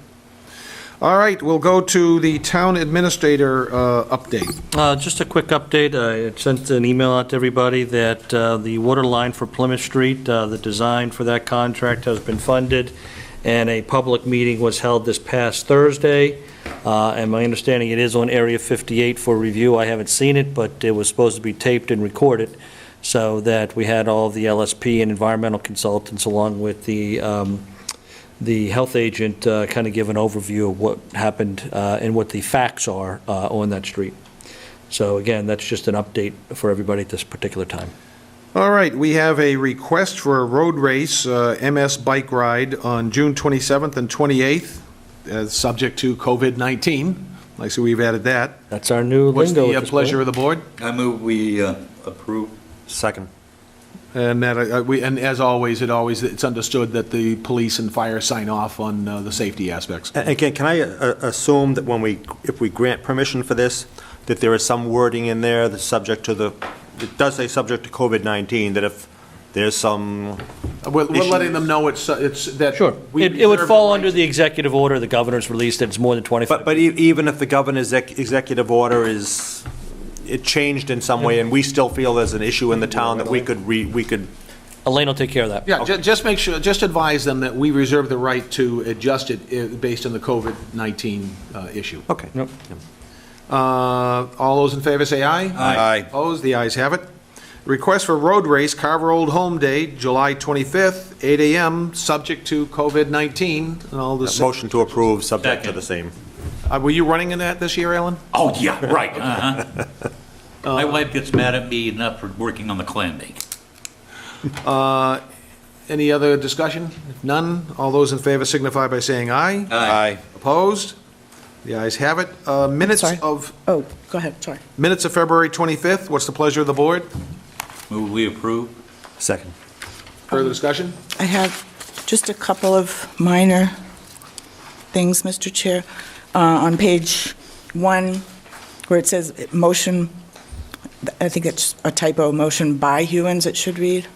All right, we'll go to the town administrator update. Just a quick update. I sent an email out to everybody that the water line for Plymouth Street, the design for that contract has been funded, and a public meeting was held this past Thursday. And my understanding, it is on Area 58 for review. I haven't seen it, but it was supposed to be taped and recorded, so that we had all of the LSP and environmental consultants, along with the health agent, kind of give an overview of what happened and what the facts are on that street. So again, that's just an update for everybody at this particular time. All right, we have a request for a road race, MS Bike Ride, on June 27th and 28th, subject to COVID-19. I see we've added that. That's our new What's lingo the at this pleasure point. of the board? I move we approve. Second. And that, and as always, it's understood that the police and fire sign off on the safety aspects. And again, can I assume that if we grant permission for this, that there is some wording in there that's subject to it does say subject to COVID-19, that if there's some We're issues. letting them know it's that. Sure. we It would reserve fall the under right the executive order the governor's released that it's more than 25. But even if the governor's executive order it changed in some way, and we still feel there's an issue in the town that we could. Elaine will take care of that. Yeah, just make sure, just advise them that we reserve the right to adjust it based on the COVID-19 issue. Okay. Nope. All those in favor say aye. Aye. Opposed? The ayes have it. Request for road race, Carver Old Home Day, July 25th, 8 a.m., subject to COVID-19 and all this. Motion to approve, subject to Second. the same. Were you running in that this year, Alan? Oh, yeah, right, My wife gets mad at me enough for working on the clam bake. Any other discussion? If none, all those in favor signify by saying aye. Aye. Opposed? The ayes have it. Minutes Sorry. of Oh, go ahead, sorry. February 25th. What's the pleasure of the board? Move we approve. Second. Further discussion? I have just a couple of minor things, Mr. Chair. On page 1, where it says motion, I think it's a typo, motion by Hewens, it should read,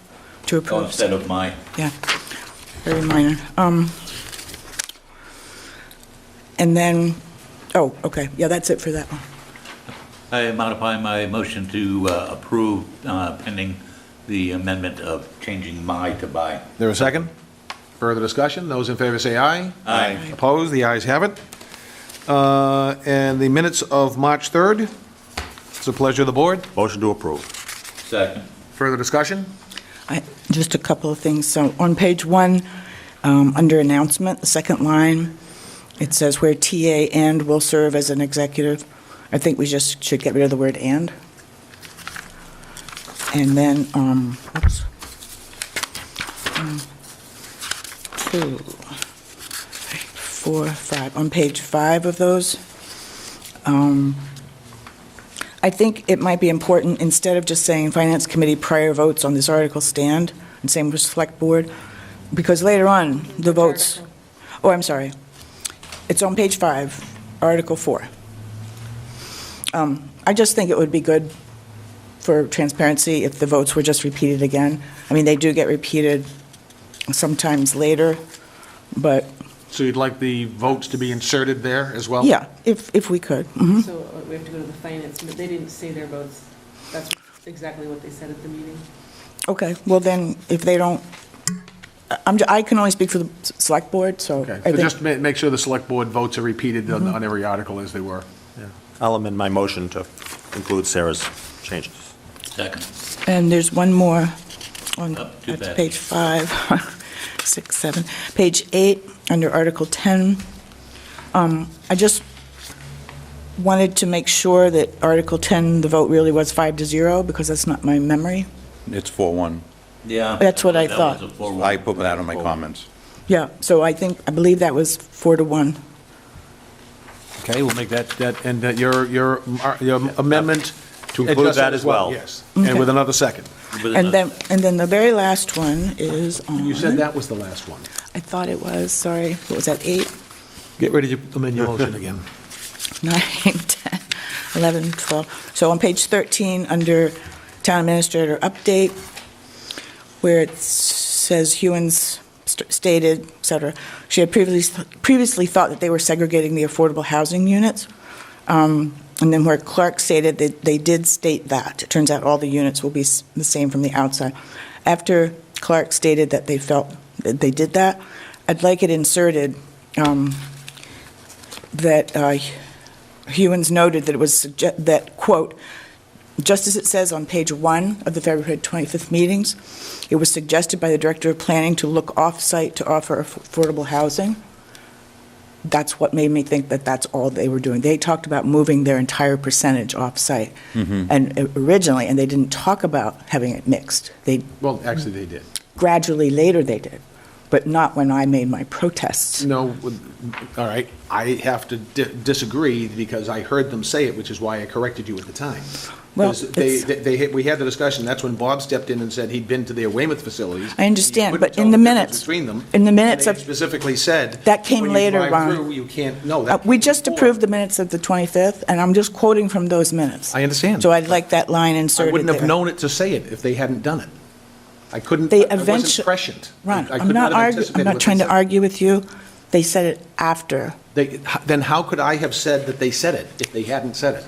to Oh, approve. instead of my. Yeah, very minor. And then, oh, okay, yeah, that's it for that one. I modify my motion to approve pending the amendment of changing my to by. There a second? Further discussion? Those in favor say aye. Aye. Opposed? The ayes have it. And the minutes of March 3rd. It's the pleasure of the board. Motion to approve. Second. Further discussion? Just a couple of things. So on page 1, under announcement, the second line, it says where TA and will serve as an executive. I think we just should get rid of the word and. And then, oops. 2, 4, 5. On page 5 of those, I think it might be important, instead of just saying Finance Committee prior votes on this article stand, and same with Select Board, because later on, the votes, oh, I'm sorry. It's on page 5, Article 4. I just think it would be good for transparency if the votes were just repeated again. I mean, they do get repeated sometimes later, but, So you'd like the votes to be inserted there as well? yeah, if we could. Mhm. So we have to go to the finance, but they didn't say their votes. That's exactly what they said at the meeting. Okay, well then, if they don't, I can only speak for the select board, so. Okay, I so think- just make sure the select board votes are repeated on every article as they were. I'll amend my motion to include Sarah's changes. Second. And there's one more on, Oh, too that's bad. page 5, 6, 7. Page 8, under Article 10. I just wanted to make sure that Article 10, the vote really was 5-0, because that's not my memory. It's 4-1. Yeah. That's what I that thought. was a 4-1. I put that in my comments. Yeah, so I believe that was 4-1. Okay, we'll make that, and your amendment. To include adjust it that as well. Yes, and with another second. With And another- then the very last one is on. You said that was the last one. I thought it was, sorry, what was that, 8, Get ready to amend your motion again. 9, 10, 11, 12. So on page 13, under Town Administrator Update, where it says Hewens stated, et cetera, she had previously thought that they were segregating the affordable housing units. And then where Clark stated that they did state that. It turns out all the units will be the same from the outside. After Clark stated that they felt that they did that, I'd like it inserted that Hewens noted that it was, that, quote, just as it says on page 1 of the February 25th meetings, it was suggested by the Director of Planning to look off-site to offer affordable housing. That's what made me think that that's all they were doing. They talked about moving their entire percentage off-site, and originally, and they didn't talk about having it mixed. They Well, actually, they did. gradually later they did, but not when I made my protests. No, all right, I have to disagree because I heard them say it, which is why I corrected you at the time. Well, Because we had the discussion, that's when Bob stepped in and said he'd been to their Weymouth facilities. I understand, He couldn't but tell in the difference minutes- Between them. in the minutes and they of- specifically said. That came when you later, drive Ron. through, You can't, no, that. We came just before. approved the minutes of the 25th, and I'm just quoting from those minutes. I understand. So I'd like that line I inserted wouldn't have there. known it to say it if they hadn't done it. I couldn't, They I wasn't eventually- prescient. Ron, I I'm could not have arguing, I'm anticipated not what trying they to said. argue with you. They said it after. Then how could I have said that they said it if they hadn't said it?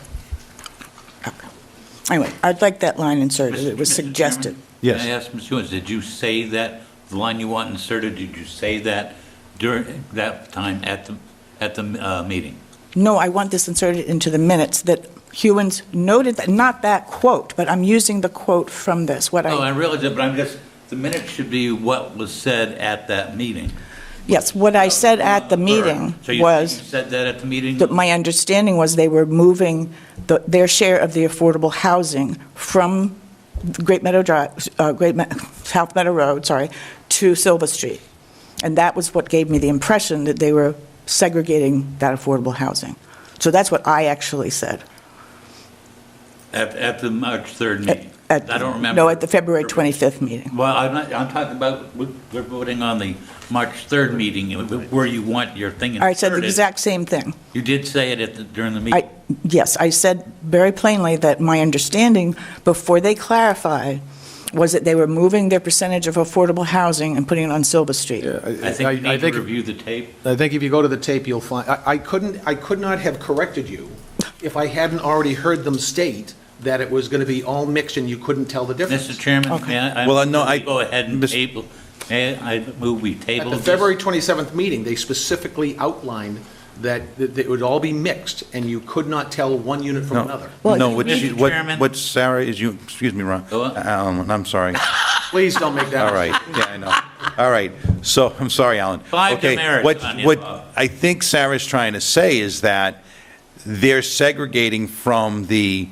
Anyway, I'd like that line inserted. It was Mr. suggested. Chairman, Can I ask, Ms. Hewens, did you say that, the line you want inserted, did you say that during that time at the meeting? No, I want this inserted into the minutes, that Hewens noted that, not that quote, but I'm using the quote from this, what Oh, I I, realize it, but I'm just, the minutes should be what was said at that meeting. yes, what I said at the meeting So you was said that at the meeting? that my understanding was they were moving their share of the affordable housing from Great Meadow Drive, South Meadow Road, sorry, to Silver Street. And that was what gave me the impression that they were segregating that affordable housing. So that's what I actually said. At the March 3rd meeting? I don't remember. No, at the February 25th meeting. Well, I'm talking about, we're voting on the March 3rd meeting, where you want your thing inserted. I said the exact same thing. You did say it during the meeting. Yes, I said very plainly that my understanding, before they clarified, was that they were moving their percentage of affordable housing and putting it on Silver Street. I think you need to review the tape. I think if you go to the tape, you'll find, I could not have corrected you if I hadn't already heard them state that it was going to be all mixed and you couldn't tell the difference. Mr. Chairman, may I? Well, no, I- Go ahead and Mis- table, may I move we At table the this? February 27th meeting, they specifically outlined that it would all be mixed and you could not tell one unit from another. Well, No, Mr. Chairman. what Sarah is you, excuse me, Ron. Go on. I'm sorry. Please don't make that. All right, yeah, I know. All right, so, I'm sorry, Alan. Five Okay, demerits on you, What Bob. I think Sarah's trying to say is that they're segregating from the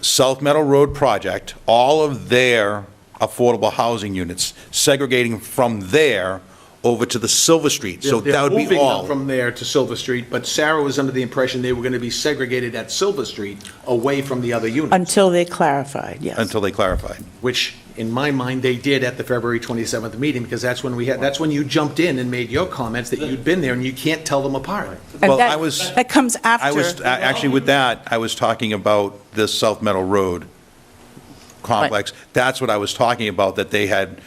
South Meadow Road project, all of their affordable housing units, segregating from there over to the Silver Street. So They're that would be moving them all. from there to Silver Street, but Sarah was under the impression they were going to be segregated at Silver Street away from the other units, Until they clarified, yes. Until they clarified. which in my mind, they did at the February 27th meeting, because that's when you jumped in and made your comments that you'd been there, and you can't tell them apart. And Well, that- That comes after. I was, actually with that, I was talking about this South Meadow Road complex. That's what I was talking about, that they had,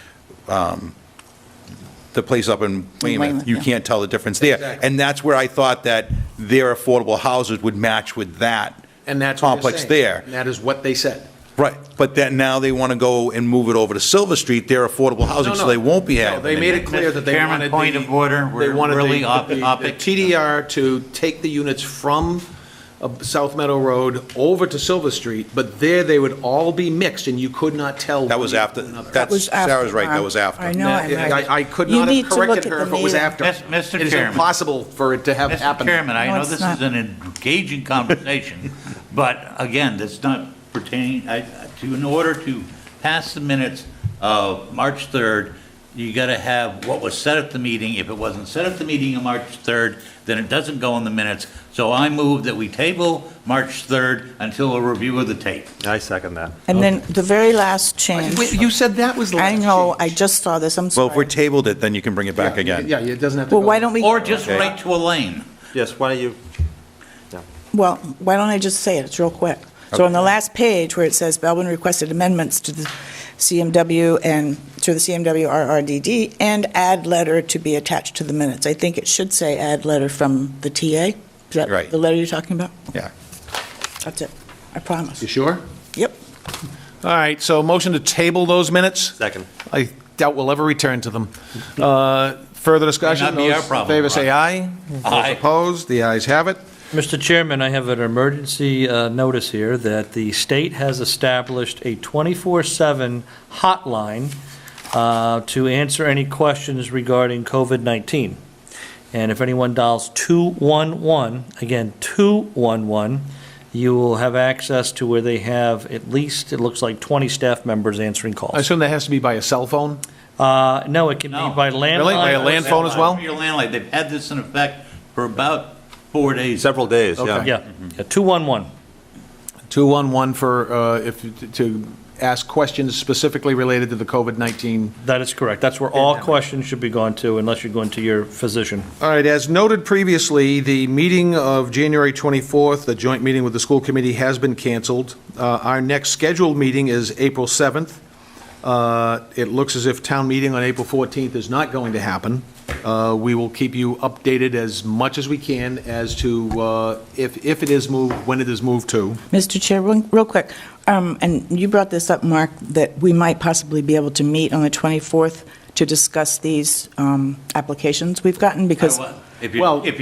the place up in Weymouth. Weymouth, You yeah. can't tell the difference there. Exactly. And that's where I thought that their affordable houses would match with that And that's what they're complex saying. there. And that is what they said. Right, but then now they want to go and move it over to Silver Street, their affordable housing, so they won't be No, having. they made it any- clear that they Chairman, wanted point of order. They We're wanted really the opic. TDR to take the units from South Meadow Road over to Silver Street, but there they would all be mixed, and you could not tell. That was one after, from another. That was that's, Sarah's after, right, that Mark. was after. I know, I'm right. I could You not need have to look corrected at her the if it was meeting. after. Mr. It is Chairman. impossible for it to have Mr. happened. Chairman, I No, know it's this not. is an engaging conversation, but again, that's not pertaining, in order to pass the minutes of March 3rd, you got to have what was said at the meeting. If it wasn't said at the meeting on March 3rd, then it doesn't go in the minutes. So I move that we table March 3rd until a review of the tape. I second that. And then the very last change. Wait, you said that was the I last know, I change. just saw this, I'm Well, if we're sorry. tabled it, then you can bring it back again. Yeah, it doesn't have to go. Well, why don't we, Or just Okay. write to Elaine. Yes, why don't you, well, why don't I just say it, it's real quick. So on the last page where it says Belvin requested amendments to the CMW and to the CMW RRDD and add letter to be attached to the minutes. I think it should say add letter from the TA. Is that Right. the letter you're talking about? Yeah. That's it, I promise. You sure? Yep. All right, so motion to table those minutes? second. I doubt we'll ever return to them. Further discussion? May not be our Those in problem, favor say aye. Aye. Those opposed, the ayes have it. Mr. Chairman, I have an emergency notice here that the state has established a 24/7 hotline to answer any questions regarding COVID-19. And if anyone dials 211, again, 211, you will have access to where they have at least, it looks like 20 staff members answering I calls. assume that has to be by a cell phone? No, it can be No. by landline. Really? By a landphone as well? Your landline. They've had this in effect for about 4 days. Several days, yeah. Okay. Yeah, 211. 211 for, to ask questions specifically related to the COVID-19. That is correct. That's where all questions should be gone to, unless you're going to your physician. All right, as noted previously, the meeting of January 24th, the joint meeting with the school committee, has been canceled. Our next scheduled meeting is April 7th. It looks as if town meeting on April 14th is not going to happen. We will keep you updated as much as we can as to if it is moved, when it is moved to. Mr. Chair, real quick, and you brought this up, Mark, that we might possibly be able to meet on the 24th to discuss these applications we've gotten, because If Well, you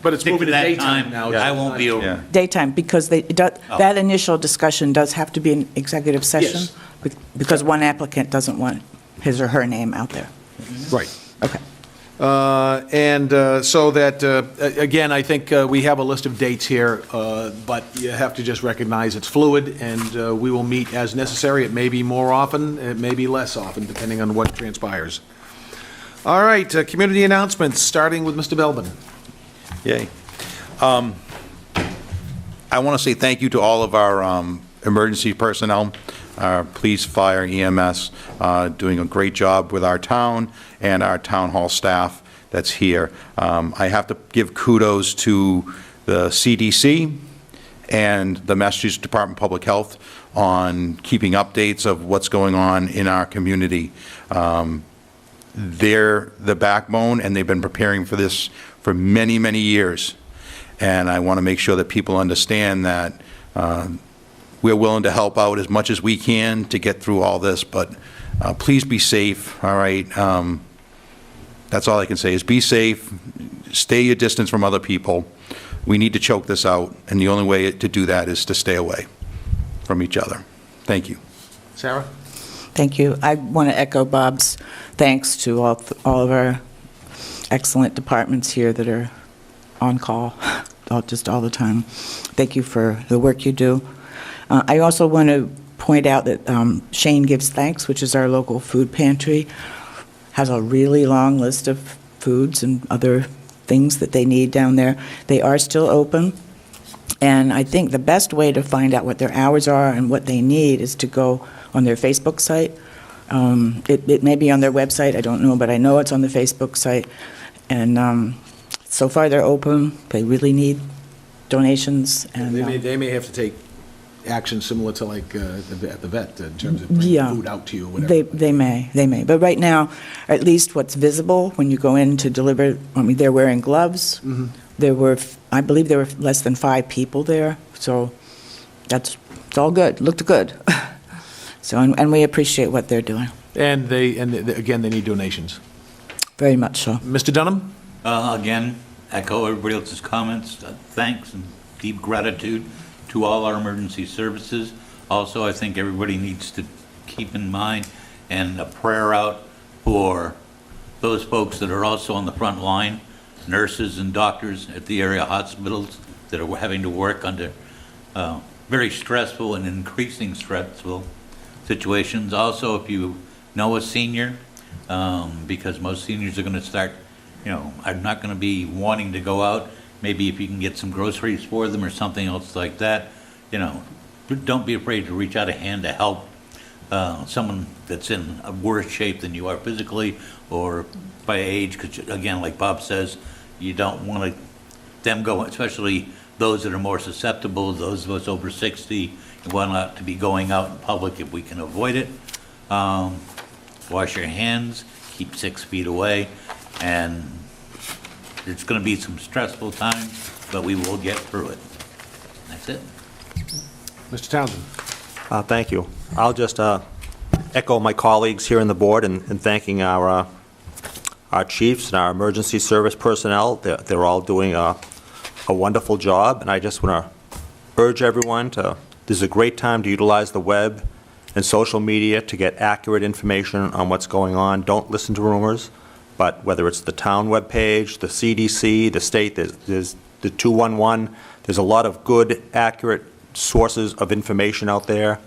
but it's stick moving to to that daytime time, now. I won't be Yeah. over. daytime, because that initial discussion does have to be an executive session, Yes. because one applicant doesn't want his or her name out there. Right. Okay. So that, again, I think we have a list of dates here, but you have to just recognize it's fluid, and we will meet as necessary. It may be more often, it may be less often, depending on what transpires. All right, community announcements, starting with Mr. Belbin. Yay. I want to say thank you to all of our emergency personnel, our police, fire, EMS, doing a great job with our town and our town hall staff that's here. I have to give kudos to the CDC and the Massachusetts Department of Public Health on keeping updates of what's going on in our community. They're the backbone, and they've been preparing for this for many, many years. And I want to make sure that people understand that we're willing to help out as much as we can to get through all this, but please be safe, all right? That's all I can say, is be safe, stay your distance from other people. We need to choke this out, and the only way to do that is to stay away from each other. Thank you. Sarah? Thank you. I want to echo Bob's thanks to all of our excellent departments here that are on call just all the time. Thank you for the work you do. I also want to point out that Shane Gives Thanks, which is our local food pantry, has a really long list of foods and other things that they need down there. They are still open, and I think the best way to find out what their hours are and what they need is to go on their Facebook site It may be on their website, I don't know, but I know it's on the Facebook site. And so far, they're open. They really need donations. And They may have to take action similar to like at the vet in terms of bringing Yeah. food out to you or whatever. They may. But right now, at least what's visible when you go in to deliver, I mean, they're wearing gloves. There were, I believe there were less than 5 people there, so it's all good, looked good. So, and we appreciate what they're doing, And again, they need donations. very much so. Mr. Dunham? Again, echo everybody else's comments. Thanks and deep gratitude to all our emergency services. Also, I think everybody needs to keep in mind and a prayer out for those folks that are also on the front line, nurses and doctors at the area hospitals that are having to work under very stressful and increasing stressful situations. Also, if you know a senior, because most seniors are going to start, are not going to be wanting to go out. Maybe if you can get some groceries for them or something else like that, don't be afraid to reach out a hand to help someone that's in a worse shape than you are physically or by age, because again, like Bob says, you don't want them go, especially those that are more susceptible, those of us over 60, you want not to be going out in public if we can avoid it. Wash your hands, keep 6 feet away, and it's going to be some stressful times, but we will get through it. That's it. Mr. Townsend? Thank you. I'll just echo my colleagues here on the board in thanking our chiefs and our emergency service personnel. They're all doing a wonderful job, and I just want to urge everyone this is a great time to utilize the web and social media to get accurate information on what's going on. Don't listen to rumors, but whether it's the town webpage, the CDC, the state, there's the 211, there's a lot of good, accurate sources of information out there.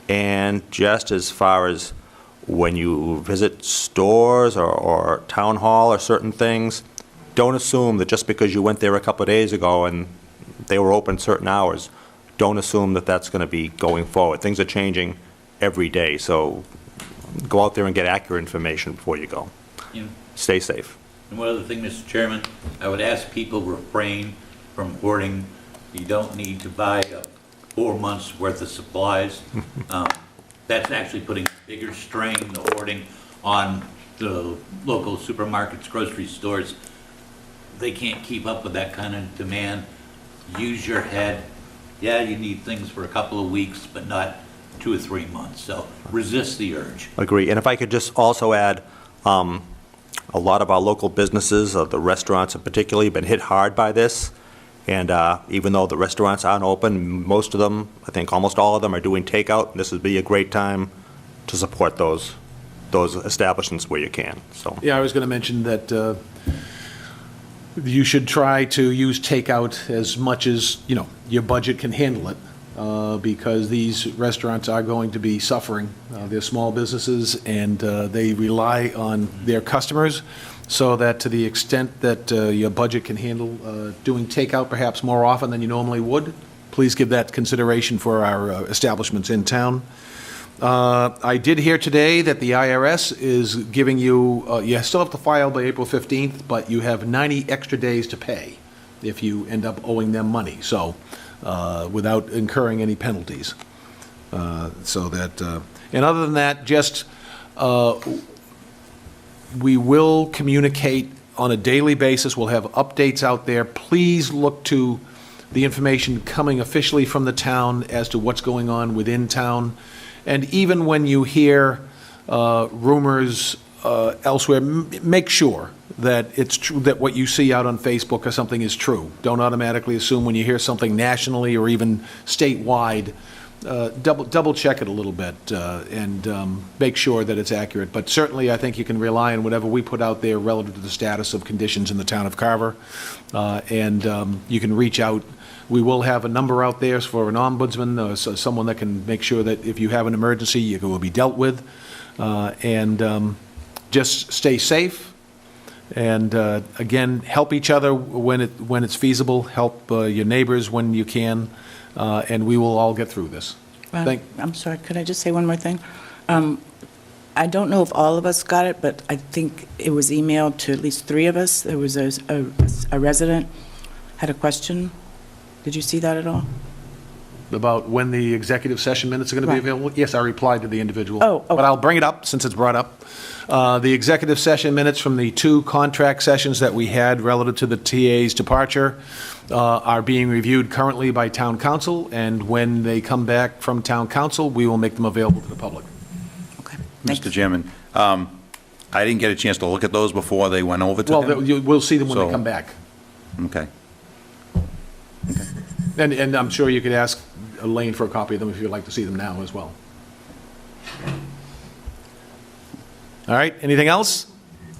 And just as far as when you visit stores or town hall or certain things, don't assume that just because you went there a couple of days ago and they were open certain hours, don't assume that that's going to be going forward. Things are changing every day, so go out there and get accurate information before you go. Yeah. Stay safe. And one other thing, Mr. Chairman, I would ask people refrain from hoarding. You don't need to buy 4 months' worth of supplies. That's actually putting bigger strain, the hoarding, on the local supermarkets, grocery stores. They can't keep up with that kind of demand. Use your head. Yeah, you need things for a couple of weeks, but not 2 or 3 months. So resist the urge. Agree. And if I could just also add, a lot of our local businesses, the restaurants have particularly been hit hard by this. And even though the restaurants aren't open, most of them, I think almost all of them, are doing takeout. And this would be a great time to support those establishments where you can. So Yeah, I was going to mention that you should try to use takeout as much as, your budget can handle it, because these restaurants are going to be suffering. They're small businesses, and they rely on their customers, so that to the extent that your budget can handle doing takeout perhaps more often than you normally would, please give that consideration for our establishments in town. I did hear today that the IRS is giving you, you still have to file by April 15th, but you have 90 extra days to pay if you end up owing them money, so without incurring any penalties. So that, and other than that, just we will communicate on a daily basis. We'll have updates out there. Please look to the information coming officially from the town as to what's going on within town. And even when you hear rumors elsewhere, make sure that it's true, that what you see out on Facebook or something is true. Don't automatically assume when you hear something nationally or even statewide. Double check it a little bit and make sure that it's accurate. But certainly, I think you can rely on whatever we put out there relative to the status of conditions in the town of Carver. And you can reach out. We will have a number out there for an ombudsman, so someone that can make sure that if you have an emergency, it will be dealt with. And just stay safe. And again, help each other when it's feasible. Help your neighbors when you can. And we will all get through this. I'm sorry, could I just say one more thing? I don't know if all of us got it, but I think it was emailed to at least 3 of us. There was a resident had a question. Did you see that at all? About when the executive session minutes are going to be Right. available? Yes, I replied to the individual. Oh, okay. But I'll bring it up since it's brought up. The executive session minutes from the 2 contract sessions that we had relative to the TA's departure are being reviewed currently by town council, and when they come back from town council, we will make them available to the public. Okay. Thank Mr. you. Chairman, I didn't get a chance to look at those before they went over to Well, him. we'll see them when they So- come back. Okay. And I'm sure you could ask Elaine for a copy of them if you'd like to see them now as well. All right, anything else?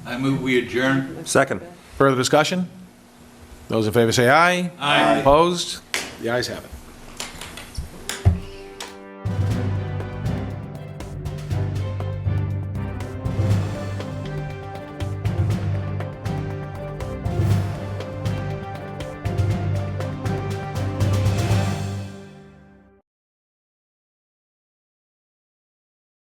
I move we adjourn. Second. Further discussion? Those in favor say aye. Aye. Opposed? The ayes have it.